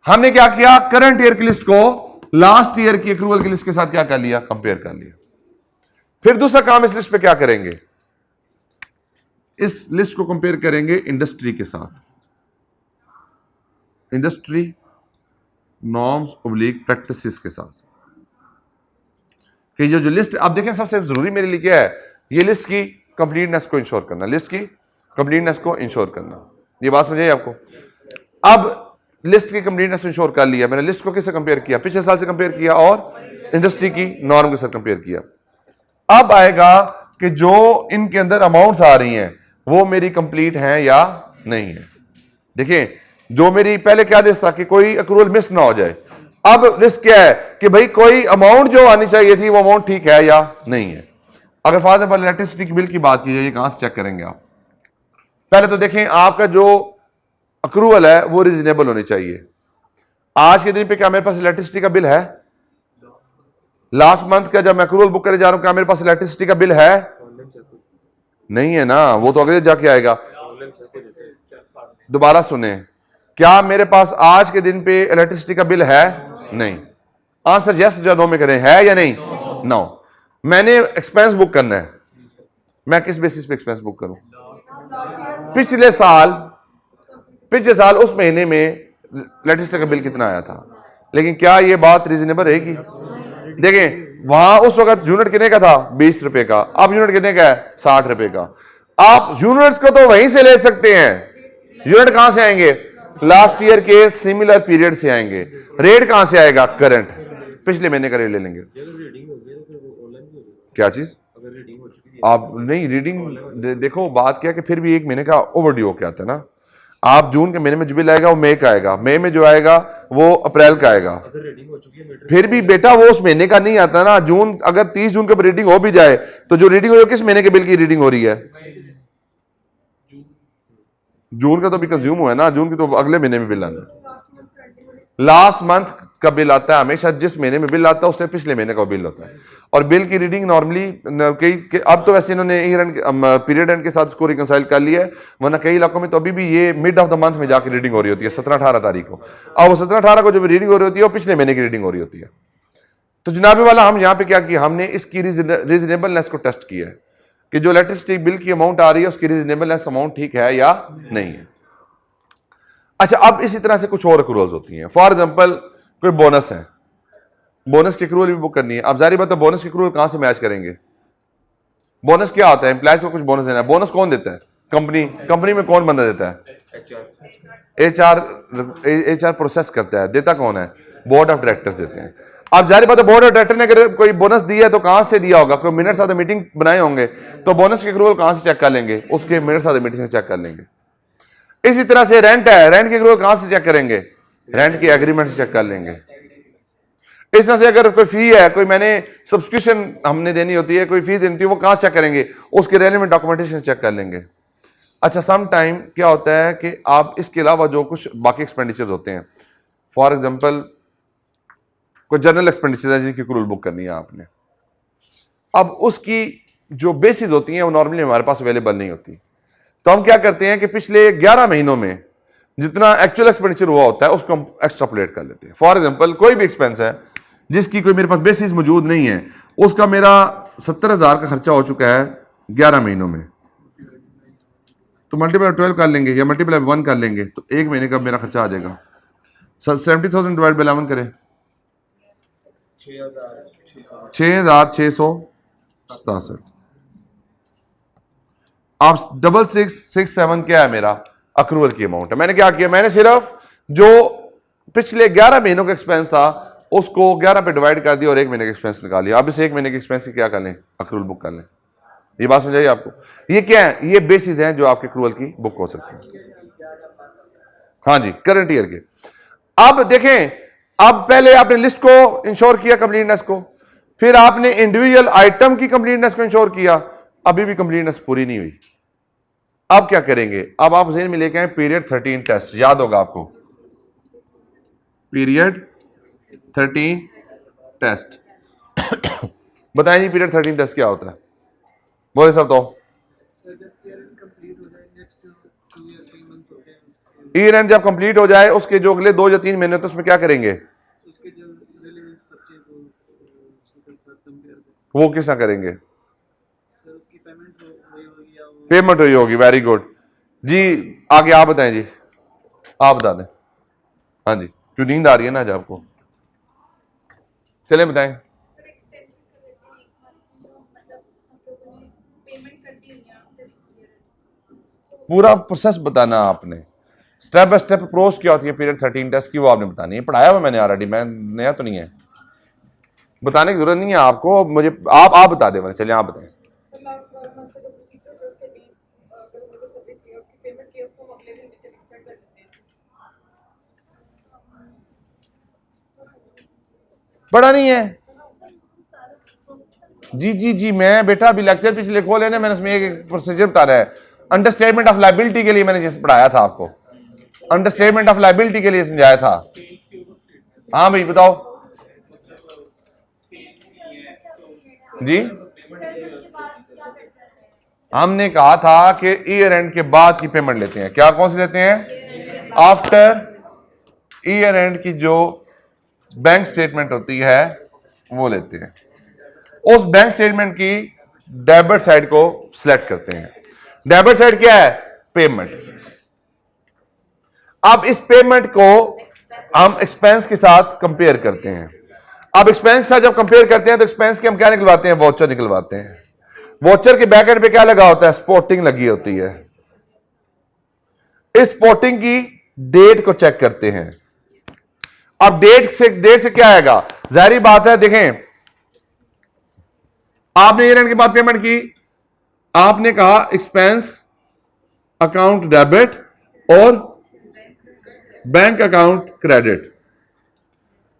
हमने क्या किया, करंट ईयर की लिस्ट को लास्ट ईयर की अक्रूवल की लिस्ट के साथ क्या कर लिया, कंपेयर कर लिया। फिर दूसरा काम इस लिस्ट पे क्या करेंगे, इस लिस्ट को कंपेयर करेंगे इंडस्ट्री के साथ, इंडस्ट्री नॉर्म्स ऑब्लिक प्रैक्टिसेस के साथ कि जो लिस्ट आप देखें सबसे जरूरी मेरे लिए क्या है, ये लिस्ट की कंप्लीटनेस को इंश्योर करना, लिस्ट की कंप्लीटनेस को इंश्योर करना। ये बात समझिए आपको। अब लिस्ट की कंप्लीटनेस इंश्योर कर लिया मैंने, लिस्ट को किससे कंपेयर किया, पिछले साल से कंपेयर किया और इंडस्ट्री की नॉर्म के साथ कंपेयर किया। अब आएगा कि जो इनके अंदर अमाउंट्स आ रही हैं वो मेरी कंप्लीट हैं या नहीं है। देखिए जो मेरी पहले क्या लिस्ट था कि कोई अक्रूवल मिस ना हो जाए, अब लिस्ट क्या है कि भाई कोई अमाउंट जो आनी चाहिए थी वो अमाउंट ठीक है या नहीं है। अगर फॉर एग्जांपल इलेक्ट्रिसिटी बिल की बात की जाए, कहां से चेक करेंगे आप? पहले तो देखें आपका जो अक्रूवल है वो रीजनेबल होनी चाहिए। आज के दिन पे क्या मेरे पास इलेक्ट्रिसिटी का बिल है? लास्ट मंथ का जब मैं अक्रूवल बुक करने जा रहा हूं क्या मेरे पास इलेक्ट्रिसिटी का बिल है? नहीं है ना, वो तो अगले जाके आएगा। दोबारा सुने, क्या मेरे पास आज के दिन पे इलेक्ट्रिसिटी का बिल है? नहीं। आंसर यस या नो में करें, है या नहीं? नो। मैंने एक्सपेंस बुक करना है, मैं किस बेसिस पे एक्सपेंस बुक करूं? पिछले साल उस महीने में इलेक्ट्रिसिटी का बिल कितना आया था, लेकिन क्या यह बात रीजनेबल रहेगी? देखें वहां उस वक्त यूनिट कितने का था? 20 रुपए का। अब यूनिट कितने का है? 60 रुपए का। आप यूनिट्स को तो वहीं से ले सकते हैं, यूनिट कहां से आएंगे? लास्ट ईयर के सिमिलर पीरियड से आएंगे। रेट कहां से आएगा? करंट, पिछले महीने का रेट ले लेंगे। क्या चीज? आप नहीं रीडिंग देखो, बात क्या कि फिर भी एक महीने का ओवरड्यू क्या आता है ना। आप जून के महीने में जो बिल आएगा वो मई का आएगा, मई में जो आएगा वो अप्रैल का आएगा। फिर भी बेटा वो उस महीने का नहीं आता ना। जून अगर 30 जून के ऊपर रीडिंग हो भी जाए तो जो रीडिंग हो रही है किस महीने के बिल की रीडिंग हो रही है? जून का तो भी कंज्यूम हुआ है ना, जून की तो अगले महीने में बिल आना। लास्ट मंथ का बिल आता है हमेशा, जिस महीने में बिल आता है उससे पिछले महीने का बिल होता है। और बिल की रीडिंग नॉर्मली कई अब तो वैसे इन्होंने ईयर एंड पीरियड एंड के साथ इसको रिकंसाइल कर लिया है, वरना कई इलाकों में तो अभी भी ये मिड ऑफ द मंथ में जाकर रीडिंग हो रही होती है 17-18 तारीख को। अब वो 17-18 को जो रीडिंग हो रही होती है वो पिछले महीने की रीडिंग हो रही होती है। तो जनाबे वाला हम यहाँ पे क्या किया, हमने इसकी रीजनेबलनेस को टेस्ट किया है कि जो इलेक्ट्रिसिटी बिल की अमाउंट आ रही है उसकी रीजनेबलनेस अमाउंट ठीक है या नहीं है। अच्छा, अब इसी तरह से कुछ और अक्रूवल्स होती हैं। फॉर एग्जांपल कोई बोनस है, बोनस की अक्रूवल भी बुक करनी है। अब जारी बात है बोनस की अक्रूवल कहां से मैच करेंगे? बोनस क्या होता है? एम्प्लॉयज को कुछ बोनस देना है। बोनस कौन देता है? कंपनी में कौन बंदा देता है? एचआर प्रोसेस करता है। देता कौन है? बोर्ड ऑफ डायरेक्टर्स देते हैं। अब जारी बात है बोर्ड ऑफ डायरेक्टर ने अगर कोई बोनस दिया है तो कहां से दिया होगा? कोई मिनट्स ऑफ द मीटिंग बनाए होंगे, तो बोनस की अक्रूवल कहां से चेक कर लेंगे? उसके मिनट्स ऑफ द मीटिंग से चेक कर लेंगे। इसी तरह से रेंट है, रेंट की अक्रूवल कहां से चेक करेंगे? रेंट के एग्रीमेंट से चेक कर लेंगे। इस तरह से अगर कोई फी है, कोई मैंने सब्सक्रिप्शन हमने देनी होती है, कोई फी देनी होती है, वो कहां चेक करेंगे? उसके रेलेवेंट डॉक्यूमेंटेशन चेक कर लेंगे। अच्छा, सम टाइम क्या होता है कि आप इसके अलावा जो कुछ बाकी एक्सपेंडिचर्स होते हैं, फॉर एग्जांपल कोई जनरल एक्सपेंडिचर है जिनकी अक्रूवल बुक करनी है आपने, अब उसकी जो बेसिस होती हैं वो नॉर्मली हमारे पास अवेलेबल नहीं होती। तो हम क्या करते हैं कि पिछले 11 महीनों में जितना एक्चुअल एक्सपेंडिचर हुआ होता है उसको हम एक्स्ट्रापोलेट कर लेते हैं। फॉर एग्जांपल कोई भी एक्सपेंस है जिसकी कोई मेरे पास बेसिस मौजूद नहीं है, उसका मेरा 70,000 का खर्चा हो चुका है 11 महीनों में, तो मल्टीप्लाई 12 कर लेंगे या मल्टीप्लाई 1 कर लेंगे तो एक महीने का मेरा खर्चा आ जाएगा। 70,000 डिवाइड बाय 11 करें 6,667। अब 6667 क्या है? मेरा अक्रूवल की अमाउंट है। मैंने क्या किया, मैंने सिर्फ जो पिछले 11 महीनों का एक्सपेंस था उसको 11 पे डिवाइड कर दिया और एक महीने का एक्सपेंस निकाल लिया। अब इस एक महीने के एक्सपेंस की क्या कर लें? अक्रूवल बुक कर लें। ये बात समझाइए आपको? ये क्या है? ये बेसिस हैं जो आपके अक्रूवल की बुक हो सकती है। हाँ जी, करंट ईयर के। अब देखें, अब पहले आपने लिस्ट को इंश्योर किया कंप्लीटनेस को, फिर आपने इंडिविजुअल आइटम की कंप्लीटनेस को इंश्योर किया, अभी भी कंप्लीटनेस पूरी नहीं हुई। अब क्या करेंगे? अब आप ज़हन में लेके आए पीरियड 13 टेस्ट, याद होगा आपको पीरियड 13 टेस्ट। बताएं जी पीरियड 13 टेस्ट क्या होता है, बोले सब तो। ईयर एंड जब कंप्लीट हो जाए उसके जो अगले 2 या 3 महीने तो उसमें क्या करेंगे, वो किस तरह करेंगे, पेमेंट हुई होगी। वेरी गुड जी, आगे आप बताएं जी, आप बता दें। हाँ जी, क्यों नींद आ रही है ना आज आपको, चले बताएं। पूरा प्रोसेस बताना आपने, स्टेप बाय स्टेप अप्रोच क्या होती है पीरियड 13 टेस्ट की, वो आपने बतानी है। पढ़ाया हुआ मैंने ऑलरेडी, मैं नया तो नहीं है, बताने की जरूरत नहीं है आपको, मुझे आप बता दें। चलिए आप बताएं। पढ़ा नहीं है जी जी जी, मैं बेटा अभी लेक्चर पिछले खोल लेने, मैंने उसमें एक प्रोसीजर बता रहा है। अंडरस्टेटमेंट ऑफ लायबिलिटी के लिए मैंने जिस पढ़ाया था आपको, अंडरस्टेटमेंट ऑफ लायबिलिटी के लिए समझाया था। हाँ भाई बताओ जी। हमने कहा था कि ईयर एंड के बाद की पेमेंट लेते हैं, क्या कौन सी लेते हैं, आफ्टर ईयर एंड की जो बैंक स्टेटमेंट होती है वो लेते हैं। उस बैंक स्टेटमेंट की डेबिट साइड को सिलेक्ट करते हैं। डेबिट साइड क्या है, पेमेंट। अब इस पेमेंट को हम एक्सपेंस के साथ कंपेयर करते हैं। अब एक्सपेंस के साथ जब कंपेयर करते हैं तो एक्सपेंस के हम क्या निकलवाते हैं, वॉचर निकलवाते हैं। वॉचर के बैक एंड पे क्या लगा होता है, स्पोर्टिंग लगी होती है। इस स्पोर्टिंग की डेट को चेक करते हैं। अब डेट से क्या आएगा, जाहिर बात है, देखें आपने ईयर एंड के बाद पेमेंट की, आपने कहा एक्सपेंस अकाउंट डेबिट और बैंक अकाउंट क्रेडिट।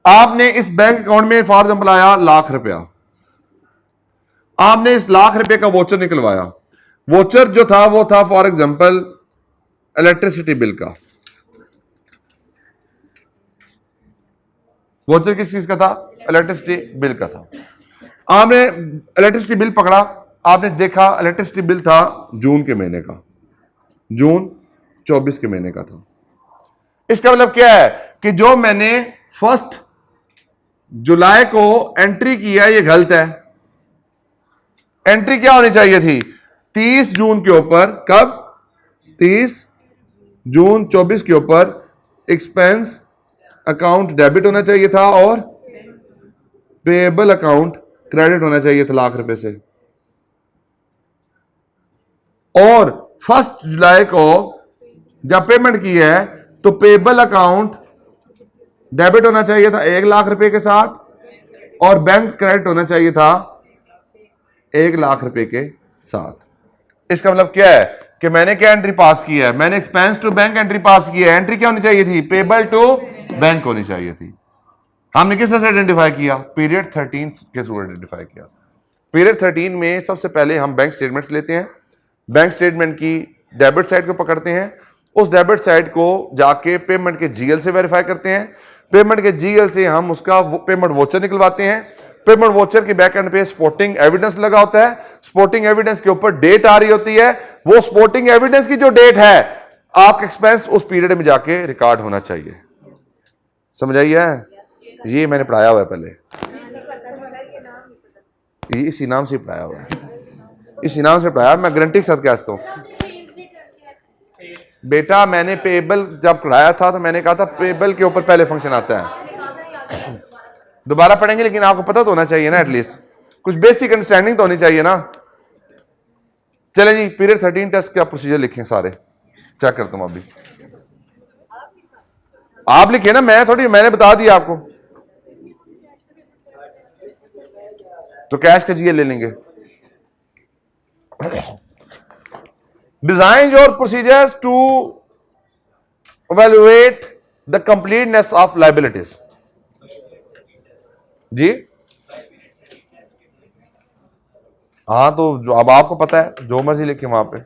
आपने इस बैंक अकाउंट में फॉर एग्जांपल आया ₹1,00,000, आपने इस ₹1,00,000 का वोचर निकलवाया। वोचर जो था वो था फॉर एग्जांपल इलेक्ट्रिसिटी बिल का। वोचर किस चीज का था, इलेक्ट्रिसिटी बिल का था। आपने इलेक्ट्रिसिटी बिल पकड़ा, आपने देखा इलेक्ट्रिसिटी बिल था जून के महीने का, जून 24 के महीने का था। इसका मतलब क्या है कि जो मैंने 1 जुलाई को एंट्री किया ये गलत है। एंट्री क्या होनी चाहिए थी, 30 जून के ऊपर, कब, 30 जून 24 के ऊपर एक्सपेंस अकाउंट डेबिट होना चाहिए था और पेएबल अकाउंट क्रेडिट होना चाहिए था ₹1,00,000 से। और 1 जुलाई को जब पेमेंट की है तो पेएबल अकाउंट डेबिट होना चाहिए था ₹1,00,000 के साथ और बैंक क्रेडिट होना चाहिए था ₹1,00,000 के साथ। इसका मतलब क्या है कि मैंने क्या एंट्री पास की है, मैंने expense to bank entry pass की है। एंट्री क्या होनी चाहिए थी, पेबल टू बैंक होनी चाहिए थी। हमने किस तरह से आइडेंटिफाई किया, पीरियड 13 के थ्रू आइडेंटिफाई किया। पीरियड 13 में सबसे पहले हम बैंक स्टेटमेंट्स लेते हैं, बैंक स्टेटमेंट की डेबिट साइड को पकड़ते हैं, उस डेबिट साइड को जाके पेमेंट के जीएल से वेरीफाई करते हैं, पेमेंट के जीएल से हम उसका पेमेंट वोचर निकलवाते हैं। पेमेंट वोचर के बैक एंड पे स्पोर्टिंग एविडेंस लगा होता है, स्पोर्टिंग एविडेंस के ऊपर डेट आ रही होती है। वो स्पोर्टिंग एविडेंस की जो डेट है, आपका एक्सपेंस उस पीरियड में जाके रिकॉर्ड होना चाहिए। समझ आई है, ये मैंने पढ़ाया हुआ है पहले, ये इसी नाम से पढ़ाया हुआ है, इसी नाम से पढ़ाया, मैं गारंटी के साथ कह सकता हूं। बेटा मैंने पेबल जब पढ़ाया था तो मैंने कहा था पेबल के ऊपर पहले फंक्शन आता है। दोबारा पढ़ेंगे लेकिन आपको पता तो होना चाहिए ना, एटलीस्ट कुछ बेसिक अंडरस्टैंडिंग तो होनी चाहिए ना। चले जी, पीरियड 13 टेस्ट का प्रोसीजर लिखें सारे, चेक करता हूं अभी। आप लिखे ना, मैं थोड़ी, मैंने बता दिया आपको। तो कैश का जीएल ले लेंगे। Design your procedures to evaluate the completeness of liabilities। जी हाँ, तो जो अब आपको पता है, जो मर्जी लिखे वहां पे,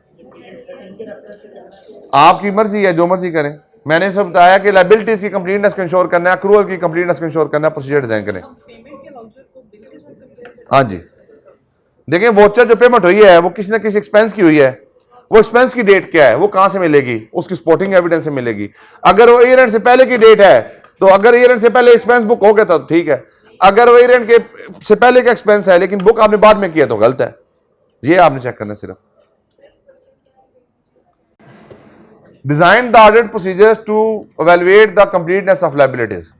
आपकी मर्जी है, जो मर्जी करें। मैंने सब बताया कि लायबिलिटीज की कंप्लीटनेस को इंश्योर करना है, अक्रूवल की कंप्लीटनेस को इंश्योर करना है, प्रोसीजर डिजाइन करें। हाँ जी, देखिए वोचर जो पेमेंट हुई है वो किसी ना किसी एक्सपेंस की हुई है, वो एक्सपेंस की डेट क्या है, वो कहां से मिलेगी, उसकी सपोर्टिंग एविडेंस से मिलेगी। अगर वो ईयर एंड से पहले की डेट है तो अगर ईयर एंड से पहले एक्सपेंस बुक हो गया तो ठीक है, अगर वो ईयर एंड के से पहले का एक्सपेंस है लेकिन बुक आपने बाद में किया तो गलत है। ये आपने चेक करना है सिर्फ। Design the audit procedures to evaluate the completeness of liabilities.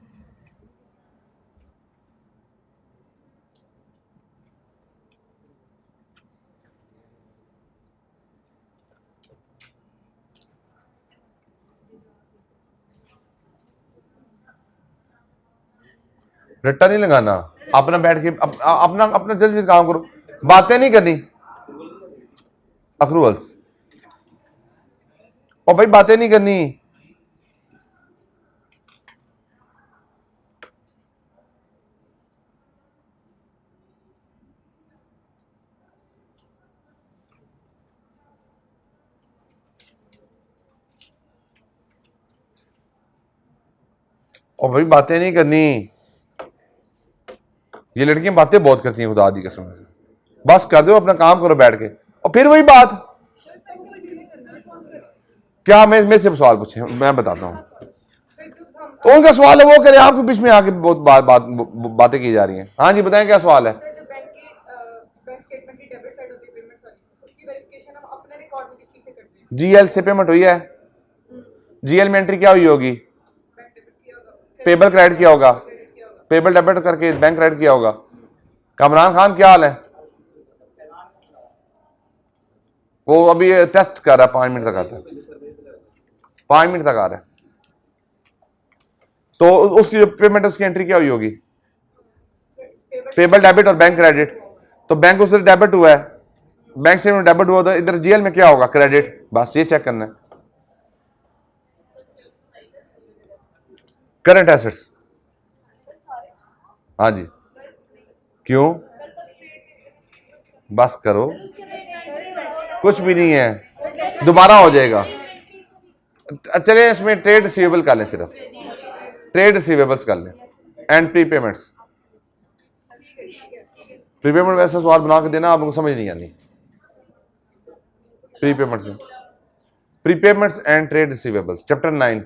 रट्टा नहीं लगाना, अपना बैठ के अपना अपना जल्दी जल्दी काम करो, बातें नहीं करनी। अक्रूवल्स और भाई बातें नहीं करनी। और भाई बातें नहीं करनी। ये लड़कियां बातें बहुत करती हैं खुदा दी कसम से। बस कर दो, अपना काम करो बैठ के। और फिर वही बात, क्या मैं से सवाल पूछे, मैं बताता हूँ। तो उनका सवाल है वो करे, आपके बीच में आके बहुत बातें की जा रही हैं। हाँ जी बताएं क्या सवाल है। जीएल से पेमेंट हुई है, जीएल में एंट्री क्या हुई होगी, पेबल क्रेडिट किया होगा, पेबल डेबिट करके बैंक क्रेडिट किया होगा। कमरान खान क्या हाल है, वो अभी टेस्ट कर रहा है, 5 मिनट तक आता है, 5 मिनट तक आ रहा है। तो उसकी जो पेमेंट उसकी एंट्री क्या हुई होगी, पेबल डेबिट और बैंक क्रेडिट। तो बैंक उससे डेबिट हुआ है, बैंक से डेबिट हुआ, तो इधर जीएल में क्या होगा, क्रेडिट। बस ये चेक करना है। करंट एसेट्स, हाँ जी, क्यों, बस करो, कुछ भी नहीं है, दोबारा हो जाएगा। चलिए इसमें ट्रेड रिसीवेबल कर लें, सिर्फ ट्रेड रिसीवेबल्स कर लें and pre payments. Pre payment वैसा सवाल बना के देना, आपको समझ नहीं आनी। प्री पेमेंट्स में pre payments and trade receivables, chapter 9।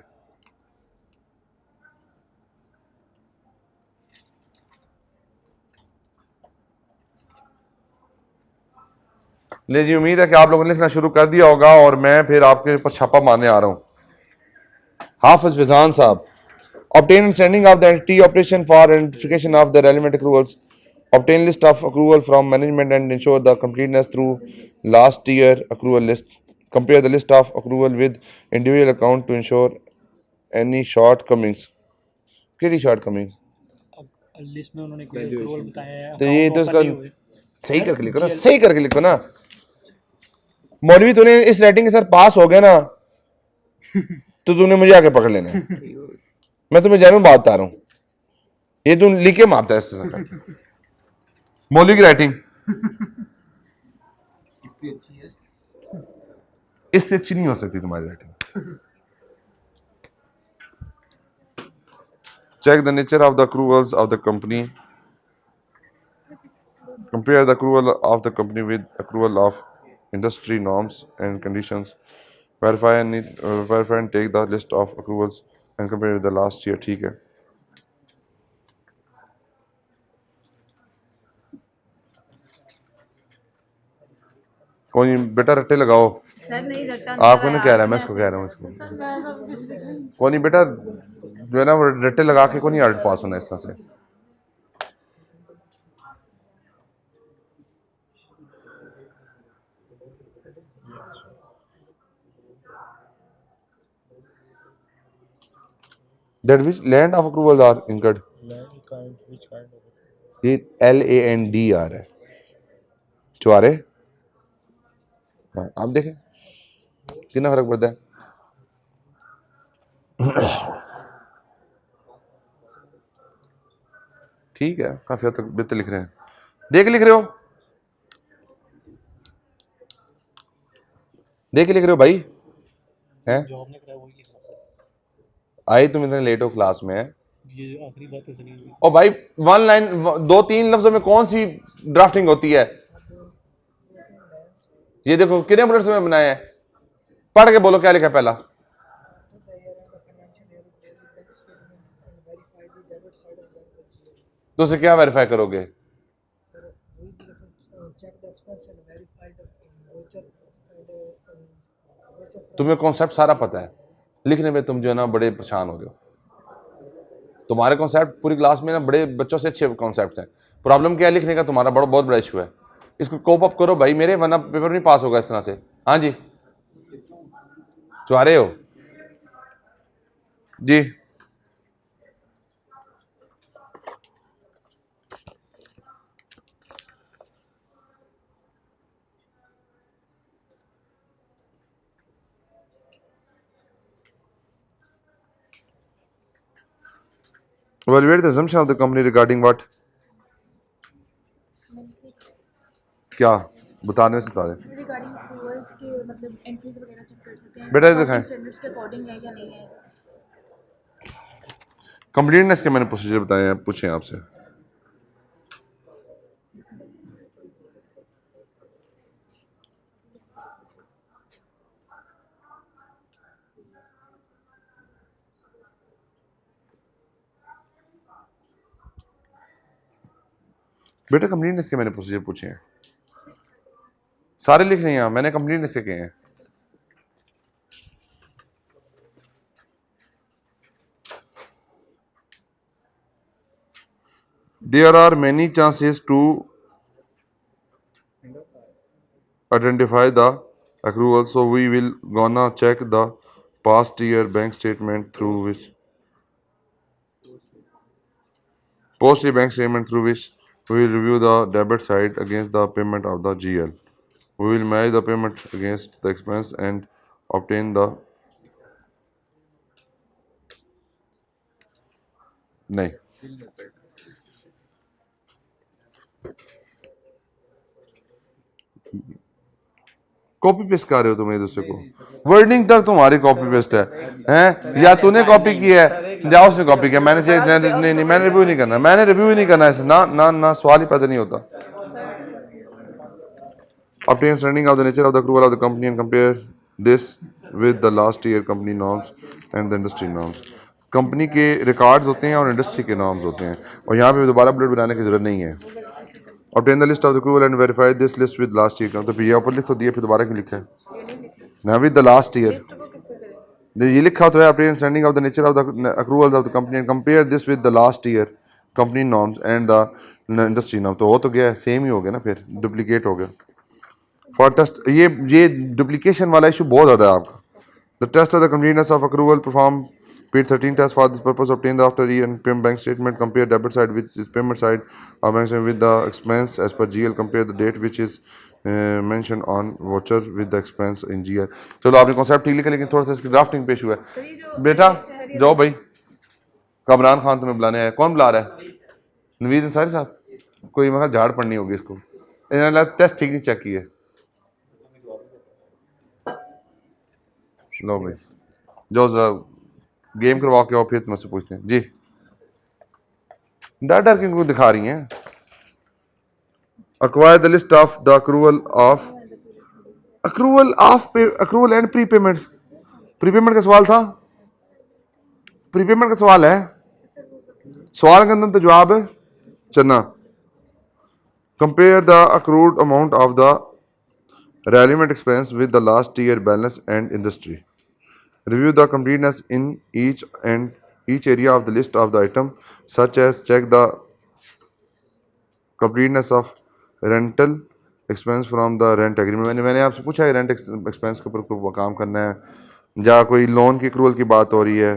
ले जी, उम्मीद है कि आप लोगों ने लिखना शुरू कर दिया होगा और मैं फिर आपके ऊपर छापा मारने आ रहा हूं। हाफिज फिजान साहब, obtain understanding of the entity operation for identification of the relevant accruals, obtain list of accrual from management and ensure the completeness through last year accrual list, compare the list of accrual with individual account to ensure any shortcomings। कितनी shortcomings, list में उन्होंने कोई accrual बताया है, तो ये तो account इसका open नहीं हुए। सही करके लिखो ना, सही करके लिखो ना। मौलवी तूने इस राइटिंग के सर पास हो गया ना तो तूने मुझे आके पकड़ लेना है। मैं तुम्हें जनरल बात बता रहा हूं, ये तू लिख के मारता है इससे। मौलवी की राइटिंग इससे अच्छी है, इससे अच्छी नहीं हो सकती तुम्हारी writing. Check the nature of the accruals of the company, compare the accrual of the company with accrual of industry norms and conditions, verify and take the list of accruals and compare with the last year। ठीक है, कोई बेटा रट्टे लगाओ। Sir नहीं रट्टा आपको नहीं कह रहा है, मैं इसको कह रहा हूँ इसको। कोई नहीं बेटा, जो है ना वो रट्टे लगा के को नहीं आर्ट पास होना इस तरह से। That which land of accruals are incurred, ये LAND आ रहा है, चुआरे। हाँ आप देखें कितना फर्क पड़ता है। ठीक है, काफी हद तक बेहतर लिख रहे हैं, देख लिख रहे हो, देख लिख रहे हो भाई हैं। आई तुम इतने लेट हो क्लास में? ये आखिरी बात है सर। ओ भाई, वन लाइन, 2-3 लफ्जों में कौन सी ड्राफ्टिंग होती है? ये देखो कितने बुलेट्स में बनाए हैं, पढ़ के बोलो क्या लिखा है पहला। तो उसे क्या वेरीफाई करोगे? तुम्हें कॉन्सेप्ट सारा पता है, लिखने में तुम जो है ना बड़े परेशान हो रहे हो। तुम्हारे कॉन्सेप्ट पूरी क्लास में ना बड़े बच्चों से अच्छे कॉन्सेप्ट्स हैं, प्रॉब्लम क्या है लिखने का? तुम्हारा बहुत बड़ा इशू है। इसको कोप अप करो भाई मेरे, वरना पेपर नहीं पास होगा इस तरह से। हाँ जी, रहे हो जी? Evaluate the assumption of the company regarding what? क्या बताने से बता दें। रिगार्डिंग अप्रूवल्स के मतलब एंट्रीज वगैरह चेक कर सकते हैं बेटा दिखाएं स्टैंडर्ड्स के अकॉर्डिंग है या नहीं है। कंप्लीटनेस के मैंने प्रोसीजर बताए हैं, पूछे आपसे। बेटा कंप्लीटनेस के मैंने प्रोसीजर पूछे हैं, सारे लिख रहे हैं, मैंने कंप्लीटनेस के कहे हैं। There are many chances to identify the accrual, so we will gonna check the past year bank statement through which we will review the debit side against the payment of the GL. We will match the payment against the expense and obtain the नहीं copy paste कर रहे हो तुम एक दूसरे को, wording तक तुम्हारी कॉपी पेस्ट है हैं? या तूने कॉपी की है, जाओ उसने कॉपी किया, मैंने नहीं, मैंने रिव्यू नहीं करना, मैंने रिव्यू ही नहीं करना ऐसे ना ना ना, सवाल ही पैदा नहीं होता। Obtain understanding of the nature of the accrual of the company and compare this with the last year company norms and the industry norms. Company के रिकॉर्ड्स होते हैं और इंडस्ट्री के नॉर्म्स होते हैं, और यहाँ पे दोबारा बुलेट बनाने की जरूरत नहीं है। Obtain the list of the accrual and verify this list with last year. तो ये ऊपर लिख तो दिया, फिर दोबारा क्यों लिखा है ना विद द लास्ट ईयर? ये लिखा तो है obtain understanding of the nature of the accruals of the company and compare this with the last year company norms and the industry norms। तो हो तो गया, सेम ही हो गया ना, फिर डुप्लीकेट हो गया। फॉर टेस्ट ये डुप्लीकेशन वाला इशू बहुत ज़्यादा है आपका। The test of the completeness of accrual perform Page 13 test for this purpose obtain the after year and payment bank statement, compare debit side with is payment side of bank statement with the expense as per GL, compare the date which is mentioned on voucher with the expense in GL। चलो आपने concept ठीक लिखा, लेकिन थोड़ा सा इसकी drafting पेश हुआ है। बेटा जाओ भाई, कमरान खान तुम्हें बुलाने आया। कौन बुला रहा है? नवीद अंसारी साहब। कोई मगर झाड़ पड़नी होगी इसको, इन्होंने टेस्ट ठीक नहीं चेक किया। लो भाई जो जरा गेम करवा के आओ, फिर तुमसे पूछते हैं जी। डर डर क्यों दिखा रही हैं? Acquire the list of the accrual and prepayments। Prepayment का सवाल था, प्रीपेमेंट का सवाल है, सवाल के अंदर तो जवाब है चन्ना। Compare the accrued amount of the relevant expense with the last year balance and industry। Review the completeness in each area of the list of the item, such as check the completeness of rental expense from the rent agreement। मैंने आपसे पूछा है rent expense के ऊपर कोई काम करना है या कोई लोन की एक्रूवल की बात हो रही है?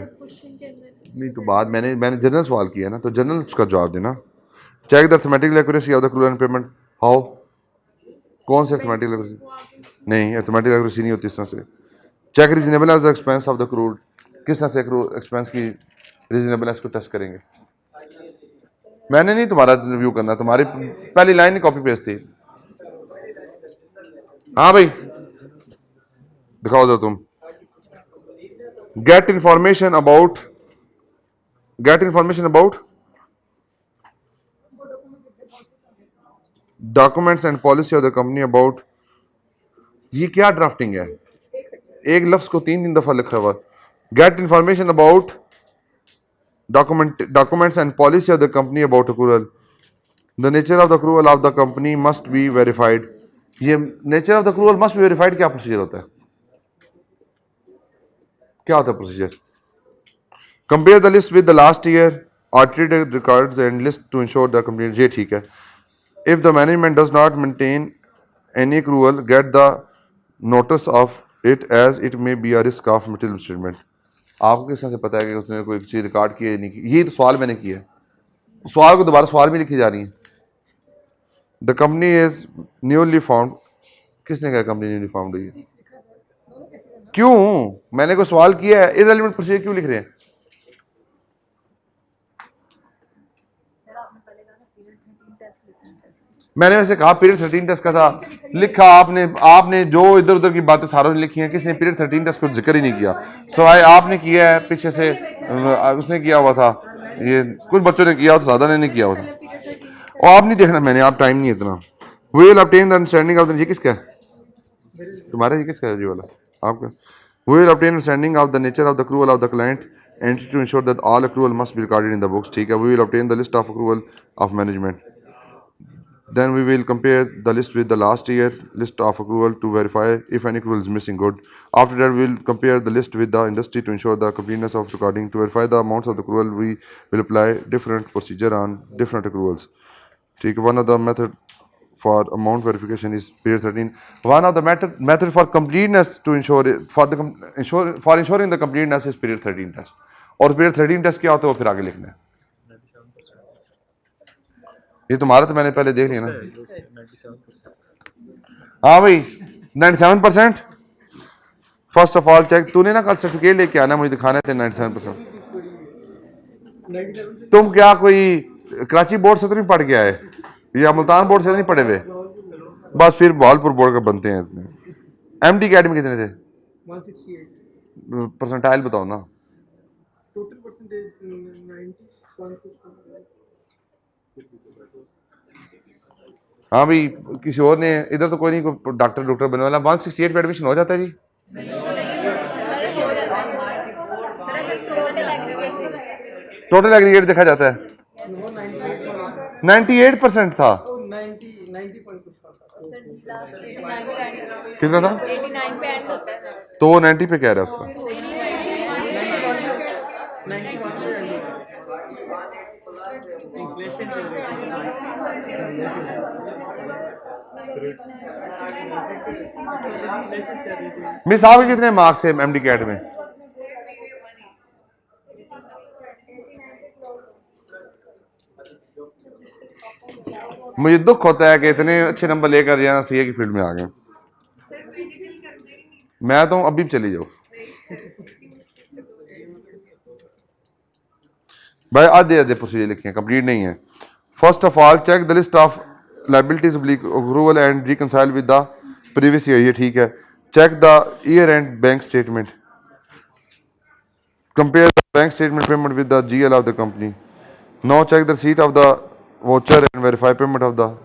नहीं तो बात मैंने जनरल सवाल किया ना, तो जनरल उसका जवाब देना। Check the arithmetical accuracy of the accrual and payment. How? कौन सी अर्थमेटिकल एक्यूरेसी? नहीं, अर्थमेटिकल एक्यूरेसी नहीं होती इस तरह से। Check reasonable of the expense of the accrued. किस तरह से एक्सपेंस की रीजनेबलनेस को टेस्ट करेंगे? मैंने नहीं तुम्हारा रिव्यू करना, तुम्हारी पहली लाइन ही कॉपी पेस्ट थी। हाँ भाई दिखाओ दो तुम। Gate information about gate information about documents and policy of the company about, ये क्या ड्राफ्टिंग है? एक लफ्ज को 3 दफा लिखा हुआ। Get information about documents and policy of the company about accrual, the nature of the accrual of the company must be verified. ये nature of the accrual must be verified क्या प्रोसीजर होता है? क्या होता है procedure? Compare the list with the last year audited records and list to ensure the complete, ये ठीक है। If the management does not maintain any accrual get the notice of it as it may be a risk of material statement. आपको किस तरह से पता है कि उसने कोई चीज़ रिकॉर्ड की है नहीं की? यही तो सवाल मैंने किया है, सवाल को दोबारा सवाल में लिखी जा रही है। The company is newly found, किसने कहा कंपनी न्यूली फाउंड हुई है? क्यों? मैंने कोई सवाल किया है, इररिलेवेंट प्रोसीजर क्यों लिख रहे हैं? मैंने वैसे कहा पीरियड 13 टेस्ट का था, लिखा आपने जो इधर उधर की बातें सारों ने लिखी हैं, किसी ने पीरियड 13 टेस्ट को जिक्र ही नहीं किया, सवाए आपने किया है पीछे से, उसने किया हुआ था, ये कुछ बच्चों ने किया, तो ज़्यादा ने नहीं किया हुआ था। और आप नहीं देखना मैंने, आप टाइम नहीं है इतना। We will obtain the understanding of the, ये किसका है तुम्हारा, ये किसका है जी वाला आपका? We will obtain understanding of the nature of the accrual of the client and to ensure that all accrual must be recorded in the books, ठीक है। We will obtain the list of accrual of management, then we will compare the list with the last year list of accrual to verify if any accrual is missing. Good. After that, we will compare the list with the industry to ensure the completeness of recording. To verify the amounts of the accrual, we will apply different procedure on different accruals. ठीक है। One of the method for amount verification is period 13. One of the method for completeness to ensure for ensuring the completeness is period 13 test. और period 13 test क्या होता है वो फिर आगे लिखना है। ये तुम्हारा तो मैंने पहले देख लिया ना। हाँ भाई 97%। फर्स्ट ऑफ ऑल चेक, तूने ना कल सर्टिफिकेट लेके आना, मुझे दिखाने थे 97%। तुम क्या कोई कराची बोर्ड से तो नहीं पढ़ के आए या मुल्तान बोर्ड से नहीं पढ़े हुए? बस फिर बहालपुर बोर्ड का बनते हैं इसमें। एमडी अकेडमी कितने थे? 168 परसेंटाइल बताओ ना। Total percentage 90.2। हाँ भाई किसी और ने, इधर तो कोई नहीं, कोई डॉक्टर बनने वाला। 168 पे एडमिशन हो जाता है जी? टोटल एग्रीगेट देखा जाता है 98% था। कितना था? 89 पे एंड होता है, तो वो 90 पे कह रहा है उसका। मिस आपके कितने मार्क्स है एमडी कैट में? मुझे दुख होता है कि इतने अच्छे नंबर लेकर जाना सीए की फील्ड में आ गए। मैं तो अभी भी चली जाऊँ भाई। आधे प्रोसीजर लिखे हैं, कंप्लीट नहीं है। First of all check the list of liabilities accrual and reconcile with the previous year, ये ठीक है। Check the year end bank statement, compare the bank statement payment with the GL of the company. Now check the receipt of the voucher and verify payment of the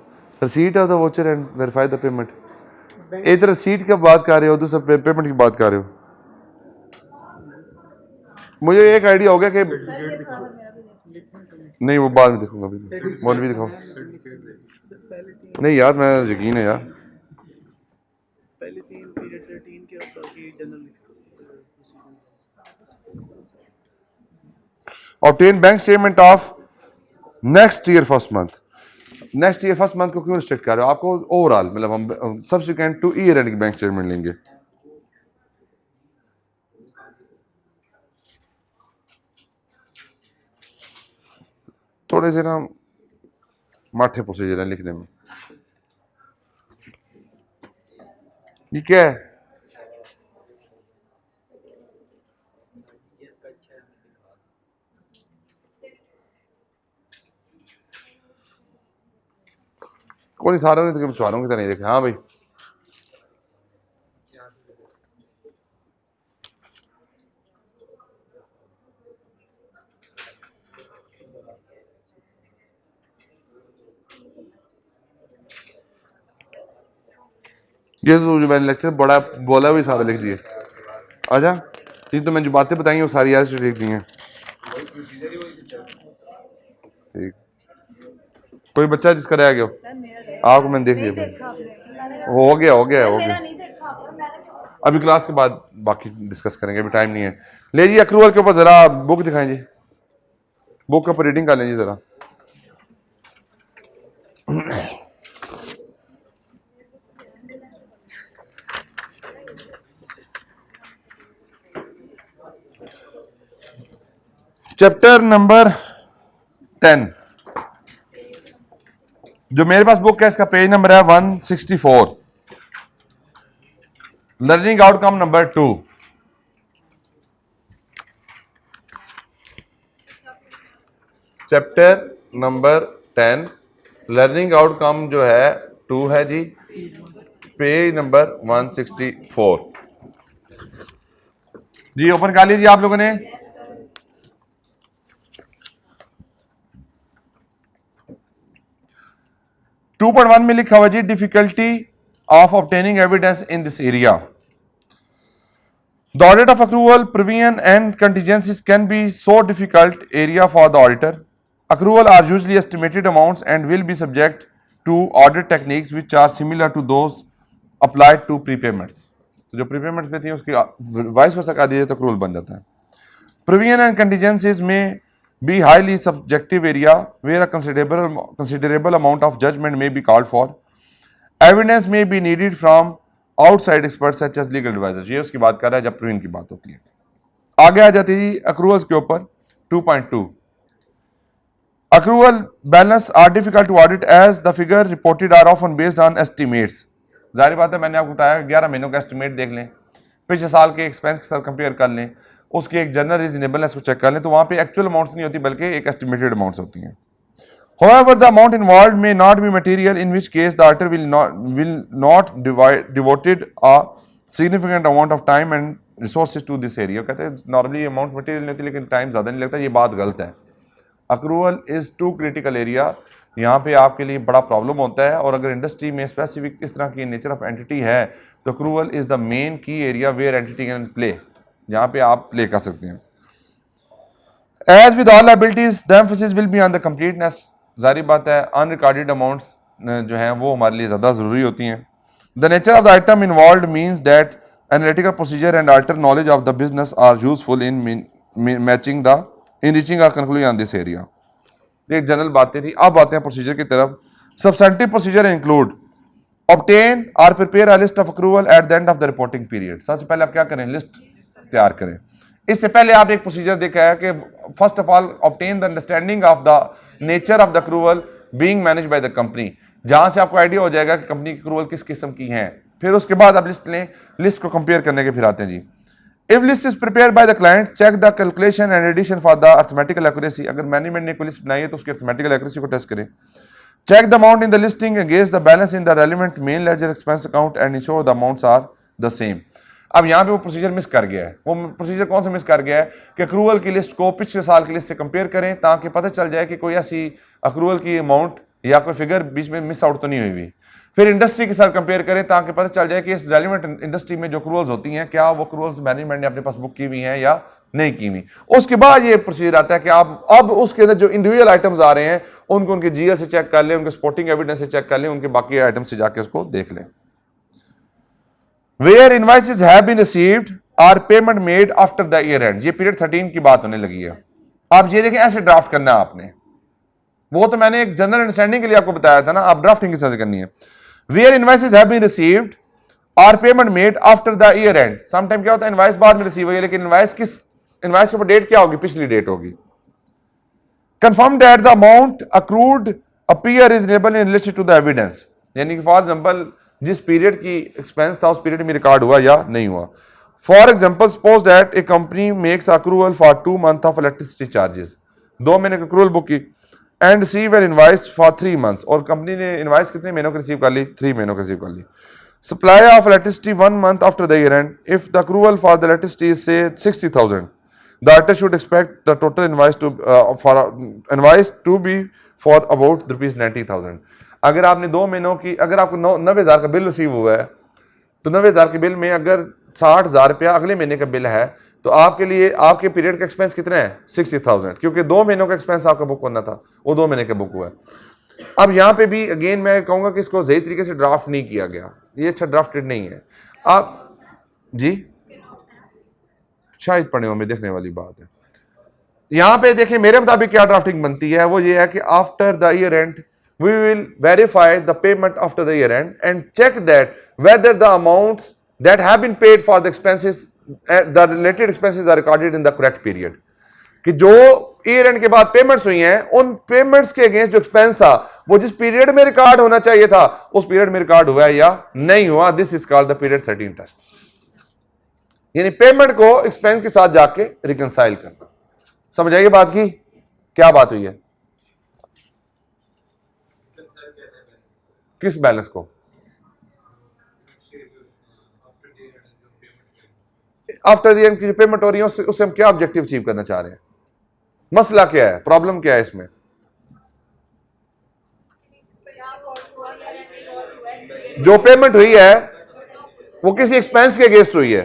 receipt of the voucher and verify the payment. एक receipt की बात कर रहे हो, दूसरा payment की बात कर रहे हो। मुझे एक आइडिया हो गया कि नहीं, वो बाद में देखूंगा, अभी भी दिखाओ। नहीं यार मैं यकीन है यार। पहले 3 पीरियड 13 के होता कि general obtain bank statement of next year first month. Next year first month को क्यों रिस्ट्रिक्ट कर रहे हो? आपको ओवरऑल मतलब हम सब्सिक्वेंट टू ईयर एंड की बैंक स्टेटमेंट लेंगे। थोड़े से ना माठे प्रोसीजर है लिखने में। ये क्या है? कौन सारे ने तो मछुआरों की तरह नहीं लिखे। हाँ भाई ये तो जो मैंने लेक्चर बड़ा बोला वही सारे लिख दिए। अच्छा ये तो मैंने जो बातें बताई वो सारी याद से लिख दी हैं। ठीक, कोई बच्चा जिसका रह गया हो आपको मैंने देख लिया, हो गया। अभी क्लास के बाद बाकी डिस्कस करेंगे, अभी टाइम नहीं है। ले जी अक्रूवल के ऊपर जरा बुक दिखाएं जी, बुक के ऊपर रीडिंग कर लें जी जरा। चैप्टर नंबर 10 जो मेरे पास बुक है इसका पेज नंबर है 164, learning outcome number 2। Chapter number 10 learning outcome जो है 2 है जी, पेज नंबर 164 जी। ओपन कर लीजिए आप लोगों ने। टू 2.1 में लिखा हुआ जी difficulty of obtaining evidence in this area. The audit of accrual provision and contingencies can be so difficult area for the auditor. Accrual are usually estimated amounts and will be subject to audit techniques which are similar to those applied to prepayments. जो prepayments में थी उसकी vice versa कर दीजिए तो accrual बन जाता है। प्रोविजन एंड कंटीजेंसीज में be highly subjective area where a considerable amount of judgment may be called for. Evidence may be needed from outside experts such as legal advisors। ये उसकी बात कर रहा है जब प्रोविजन की बात होती है। आगे आ जाती है अक्रूवल्स के ऊपर 2.2। Accrual balance are difficult to audit as the figure reported are often based on estimates। जाहिर बात है मैंने आपको बताया 11 महीनों का एस्टिमेट देख लें, पिछले साल के एक्सपेंस के साथ कंपेयर कर लें, उसके एक जनरल रीजनेबलनेस को चेक कर लें, तो वहां पे एक्चुअल अमाउंट्स नहीं होती बल्कि एक एस्टिमेटेड अमाउंट्स होती हैं। However, the amount involved may not be material, in which case the auditor will not devoted a significant amount of time and resources to this area। कहते हैं नॉर्मली अमाउंट मटेरियल नहीं होती लेकिन time ज़्यादा नहीं लगता, ये बात गलत है। Accrual is too critical area, यहाँ पे आपके लिए बड़ा प्रॉब्लम होता है। और अगर इंडस्ट्री में स्पेसिफिक इस तरह की नेचर ऑफ एंटिटी है तो accrual is the main key area where entity can play, जहाँ पे आप प्ले कर सकते हैं। As with all liabilities the emphasis will be on the completeness. जारी बात है अनरिकॉर्डेड अमाउंट्स जो हैं वो हमारे लिए ज़्यादा ज़रूरी होती हैं। The nature of the item involve means that analytical procedure and auditor knowledge of the business are useful in matching the in reaching a conclusion on this area. एक जनरल बातें थी, अब आते हैं प्रोसीजर की तरफ। सब्सटेंटिव प्रोसीजर इंक्लूड ऑब्टेन और prepare a list of accrual at the end of the reporting period. सबसे पहले आप क्या करें, लिस्ट तैयार करें। इससे पहले आप एक प्रोसीजर देखा है कि first of all obtain the understanding of the nature of the accrual being managed by the company, जहां से आपको आइडिया हो जाएगा कि कंपनी की अक्रूवल किस किस्म की हैं। फिर उसके बाद आप लिस्ट लें, लिस्ट को कंपेयर करने के फिर आते हैं जी। If list is prepared by the client check the calculation and addition for the arithmetical accuracy. अगर मैनेजमेंट ने कोई लिस्ट बनाई है तो उसकी अर्थमेटिकल एक्यूरेसी को टेस्ट करें। Check the amount in the listing against the balance in the relevant main ledger expense account and ensure the amounts are the same. अब यहाँ पे वो प्रोसीजर मिस कर गया है। वो प्रोसीजर कौन सा मिस कर गया है कि अक्रूवल की लिस्ट को पिछले साल की लिस्ट से कंपेयर करें ताकि पता चल जाए कि कोई ऐसी अक्रूवल की अमाउंट या कोई फिगर बीच में मिस आउट तो नहीं हुई हुई। फिर इंडस्ट्री के साथ कंपेयर करें ताकि पता चल जाए कि इस रेलिवेंट इंडस्ट्री में जो अक्रूवल्स होती हैं क्या वो अक्रूवल्स मैनेजमेंट ने अपने पास बुक की हुई हैं या नहीं की हुई। उसके बाद ये प्रोसीजर आता है कि आप अब उसके अंदर जो इंडिविजुअल आइटम्स आ रहे हैं उनको उनके जीएल से चेक कर लें, उनके सपोर्टिंग एविडेंस से चेक कर लें, उनके बाकी आइटम्स से जाके उसको देख लें। Where invoices have been received or payment made after the year end, ये पीरियड 13 की बात होने लगी है। आप ये देखें ऐसे ड्राफ्ट करना है आपने, वो तो मैंने एक जनरल अंडरस्टैंडिंग के लिए आपको बताया था ना, आप ड्राफ्टिंग किस तरह से करनी है। Where invoices have been received or payment made after the year end, sometime क्या होता है इनवाइस बाद में रिसीव हुई है लेकिन इनवाइस के ऊपर डेट क्या होगी, पिछली डेट होगी। Confirm that the amount accrued appear reasonable in relation to the evidence, यानी कि फॉर एग्जांपल जिस पीरियड की एक्सपेंस था उस पीरियड में रिकॉर्ड हुआ या नहीं हुआ। For example suppose that A company makes accrual for 2 months of electricity charges, 2 महीने की अक्रूवल बुक की and receive an invoice for 3 months, और कंपनी ने इनवाइस कितने महीनों की रिसीव कर ली, 3 महीनों की रिसीव कर ली। Supply of electricity 1 month after the year end, if the accrual for the electricity is say 60,000, the auditor should expect the total invoice to be for about ₹90,000। अगर आपने 2 महीनों की, अगर आपको 90,000 का बिल रिसीव हुआ है तो 90,000 के बिल में अगर 60,000 रुपया अगले महीने का बिल है तो आपके लिए आपके पीरियड का एक्सपेंस कितना है 60,000, क्योंकि 2 महीनों का एक्सपेंस आपका बुक करना था, वो 2 महीने का बुक हुआ है। अब यहाँ पे भी अगेन मैं कहूँगा कि इसको सही तरीके से ड्राफ्ट नहीं किया गया, ये अच्छा ड्राफ्टेड नहीं है। आप जी शायद पढ़े होंगे, देखने वाली बात है। यहाँ पे देखें मेरे मुताबिक क्या ड्राफ्टिंग बनती है, वो ये है कि after the year and we will verify the payment after the year end and check that whether the amounts that have been paid for the expenses, the related expenses are recorded in the correct period। कि जो year and के बाद payments हुई हैं उन payments के against जो expense था वो जिस पीरियड में रिकॉर्ड होना चाहिए था उस पीरियड में रिकॉर्ड हुआ है या नहीं हुआ, this is called the period 13 test. यानी पेमेंट को एक्सपेंस के साथ जाके रिकंसाइल करना। समझ आइए बात की क्या बात हुई है, किस बैलेंस को? आफ्टर द एंड की जो पेमेंट हो रही है उससे हम क्या ऑब्जेक्टिव अचीव करना चाह रहे हैं, मसला क्या है, प्रॉब्लम क्या है इसमें? जो पेमेंट हुई है वो किसी एक्सपेंस के अगेंस्ट हुई है,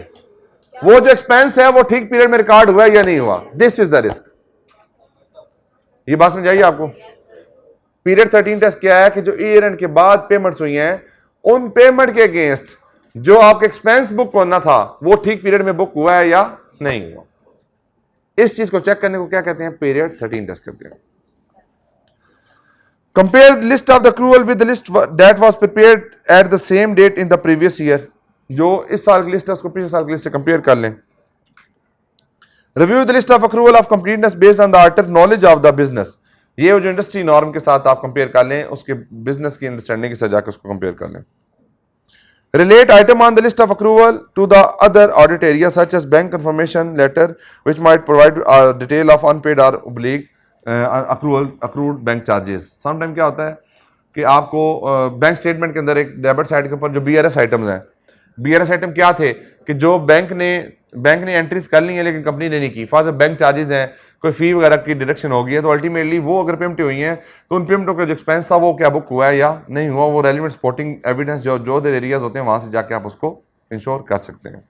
वो जो एक्सपेंस है वो ठीक पीरियड में रिकॉर्ड हुआ है या नहीं हुआ, दिस इज द रिस्क। ये बात समझ आइए आपको। पीरियड 13 टेस्ट क्या है कि जो ईयर एंड के बाद पेमेंट्स हुई हैं उन पेमेंट के अगेंस्ट जो आपका एक्सपेंस बुक होना था वो ठीक पीरियड में बुक हुआ है या नहीं हुआ। इस चीज को चेक करने को क्या कहते हैं, पीरियड 13 टेस्ट कहते हैं। Compare list of the accrual with the list that was prepared at the same date in the previous year. जो इस साल की लिस्ट है उसको पिछले साल की लिस्ट से कंपेयर कर लें। Review the list of accrual of completeness based on the auditor knowledge of the business. ये जो इंडस्ट्री नॉर्म के साथ आप कंपेयर कर लें, उसके बिजनेस की अंडरस्टैंडिंग के साथ जाकर उसको कंपेयर कर लें। Relate item on the list of accrual to the other audit areas such as bank confirmation letter which might provide detail of unpaid or oblique accrued bank charges। Sometime क्या होता है कि आपको बैंक स्टेटमेंट के अंदर एक debit side के ऊपर जो BRS आइटम्स हैं, BRS आइटम क्या थे कि जो बैंक ने एंट्रीज कर ली है लेकिन कंपनी ने नहीं की, फॉर बैंक चार्जेस हैं, कोई फी वगैरह की डिडक्शन हो गई है, तो अल्टीमेटली वो अगर पेमेंट हुई हैं तो उन पेमेंटों का जो एक्सपेंस था वो क्या बुक हुआ है या नहीं हुआ, वो रेलिवेंट सपोर्टिंग एविडेंस जो एरियाज होते हैं वहां से जाके आप उसको इंश्योर कर सकते हैं।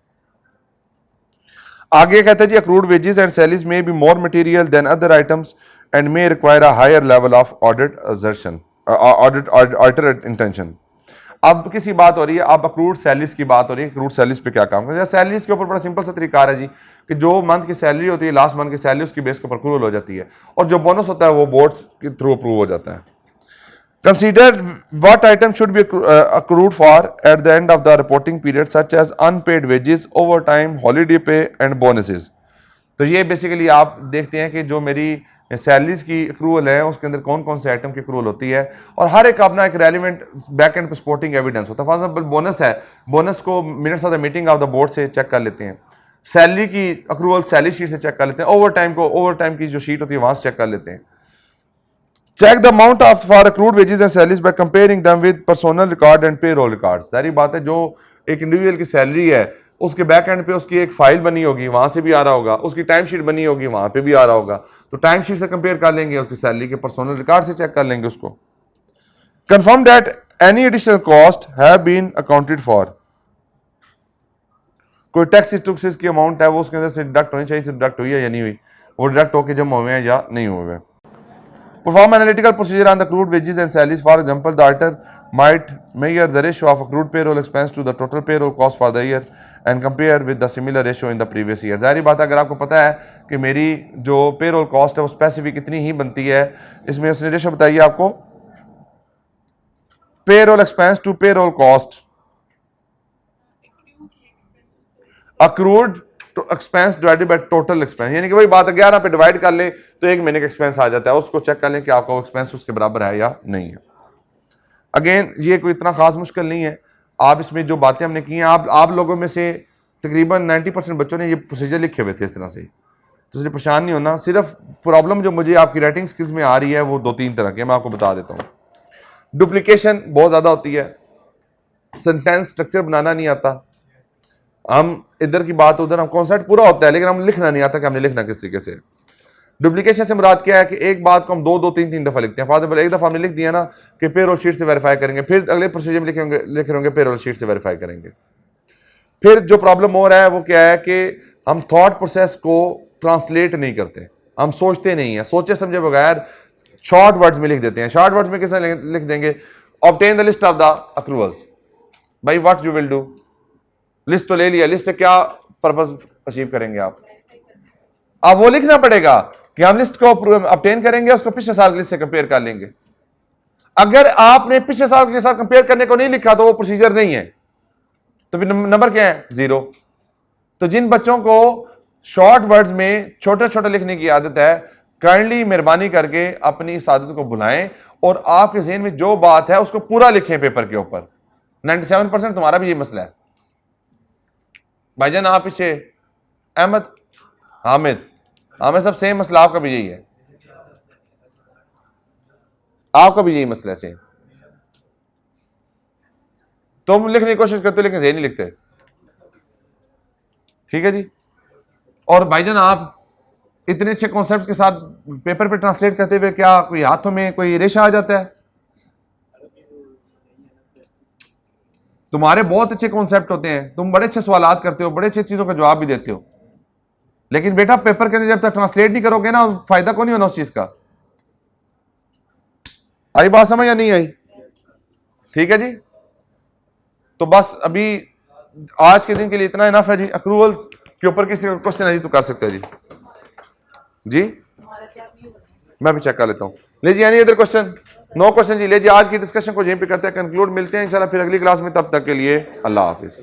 आगे कहते हैं जी accrued wages and salaries may be more material than other items and may require a higher level of audit assertion auditor intention. अब किसी बात हो रही है, अब अक्रूड सैलरीज की बात हो रही है, अक्रूड सैलरीज पे क्या काम करें। सैलरीज के ऊपर बड़ा सिंपल सा तरीका है जी कि जो मंथ की सैलरी होती है, लास्ट मंथ की सैलरी उसकी बेस के ऊपर अक्रूवल हो जाती है और जो बोनस होता है वो बोर्ड्स के थ्रू अप्रूव हो जाता है। Consider what item should be accrued for at the end of the reporting period such as unpaid wages, over time, holiday pay and bonuses. तो ये बेसिकली आप देखते हैं कि जो मेरी सैलरीज की अक्रूवल है उसके अंदर कौन कौन से आइटम की अक्रूवल होती है और हर एक अपना एक relevant back and supporting evidence होता है। फॉर एग्जांपल बोनस है, बोनस को minutes of the meeting of the board से चेक कर लेते हैं। सैलरी की अक्रूवल सैलरी शीट से चेक कर लेते हैं। ओवर टाइम को ओवर टाइम की जो शीट होती है वहां से चेक कर लेते हैं। Check the amount of for accrued wages and salaries by comparing them with personal record and payroll record. सारी बात है, जो एक इंडिविजुअल की सैलरी है उसके बैक एंड पे उसकी एक फाइल बनी होगी, वहां से भी आ रहा होगा, उसकी टाइम शीट बनी होगी, वहां पे भी आ रहा होगा, तो टाइम शीट से कंपेयर कर लेंगे, उसकी सैलरी के पर्सनल रिकॉर्ड से चेक कर लेंगे उसको। Confirm that any additional cost have been accounted for. कोई टैक्स टुक्सेस की अमाउंट है वो उसके अंदर से डिडक्ट होनी चाहिए, डिडक्ट हुई है या नहीं हुई, वो डिडक्ट होकर जमा हुए हैं या नहीं हुए हैं। Perform analytical procedure on the accrued wages and salaries. For example, the auditor might measure the ratio of accrued payroll expense to the total payroll cost for the year and compare with the similar ratio in the previous year. जाहिर बात है अगर आपको पता है कि मेरी जो पेरोल कॉस्ट है वो स्पेसिफिक इतनी ही बनती है, इसमें उसने रेशो बताइए आपको, payroll expense to payroll cost, accrued expense divided by total expense, यानी कि वही बात 11 पे डिवाइड कर ले तो एक महीने का एक्सपेंस आ जाता है, उसको चेक कर लें कि आपका वो एक्सपेंस उसके बराबर है या नहीं है। अगेन ये कोई इतना खास मुश्किल नहीं है, आप इसमें जो बातें हमने की हैं, आप लोगों में से तकरीबन 90% बच्चों ने ये प्रोसीजर लिखे हुए थे इस तरह से, तो इसलिए परेशान नहीं होना। सिर्फ प्रॉब्लम जो मुझे आपकी राइटिंग स्किल्स में आ रही है वो 2-3 तरह की, मैं आपको बता देता हूँ। डुप्लीकेशन बहुत ज़्यादा होती है, सेंटेंस स्ट्रक्चर बनाना नहीं आता, हम इधर की बात उधर, हम कॉन्सेप्ट पूरा होता है लेकिन हम लिखना नहीं आता कि हमने लिखना किस तरीके से। डुप्लीकेशन से मुराद क्या है कि एक बात को हम 2-3 दफा लिखते हैं। फॉर एग्जांपल एक दफा हमने लिख दिया ना कि पेरोल शीट से वेरीफाई करेंगे, फिर अगले प्रोसीजर में लिख रहे होंगे पेरोल शीट से वेरीफाई करेंगे। फिर जो प्रॉब्लम हो रहा है वो क्या है कि हम थॉट प्रोसेस को ट्रांसलेट नहीं करते, हम सोचते नहीं है, सोचे समझे बगैर शॉर्ट वर्ड्स में लिख देते हैं। शॉर्ट वर्ड्स में किस लिख देंगे, obtain the list of the accruals, भाई what you will do, list तो ले लिया, लिस्ट से क्या पर्पस अचीव करेंगे आप? अब वो लिखना पड़ेगा कि हम लिस्ट को ऑब्टेन करेंगे, उसको पिछले साल की लिस्ट से कंपेयर कर लेंगे। अगर आपने पिछले साल के साथ कंपेयर करने को नहीं लिखा तो वो प्रोसीजर नहीं है, तो फिर नंबर क्या है? 0। तो जिन बच्चों को शॉर्ट वर्ड्स में छोटे छोटे लिखने की आदत है, काइंडली मेहरबानी करके अपनी इस आदत को भुलाएं और आपके ज़हन में जो बात है उसको पूरा लिखें पेपर के ऊपर। 97% तुम्हारा भी ये मसला है भाईजान। आप पीछे अहमद, हामिद सब सेम मसला, आपका भी यही है, आपका भी यही मसला है सेम। तुम लिखने की कोशिश करते हो लेकिन ज़हन नहीं लिखते, ठीक है जी। और भाईजान आप इतने अच्छे कॉन्सेप्ट के साथ पेपर पे ट्रांसलेट करते हुए क्या कोई हाथों में कोई रेशा आ जाता है? तुम्हारे बहुत अच्छे कॉन्सेप्ट होते हैं, तुम बड़े अच्छे सवालात करते हो, बड़े अच्छे चीजों का जवाब भी देते हो, लेकिन बेटा पेपर के अंदर जब तक ट्रांसलेट नहीं करोगे ना, फायदा को नहीं होना उस चीज का। आई बात समझ या नहीं आई? ठीक है जी। तो बस अभी आज के दिन के लिए इतना इनफ है जी। अक्रूवल्स के ऊपर किसी का क्वेश्चन है जी तो कर सकते हैं जी। जी मैं भी चेक कर लेता हूं। ले जी, any other question? No question जी। ले जी, आज की डिस्कशन को यहीं पे करते हैं कंक्लूड। मिलते हैं इंशाल्लाह फिर अगली क्लास में, तब तक के लिए अल्लाह हाफिज।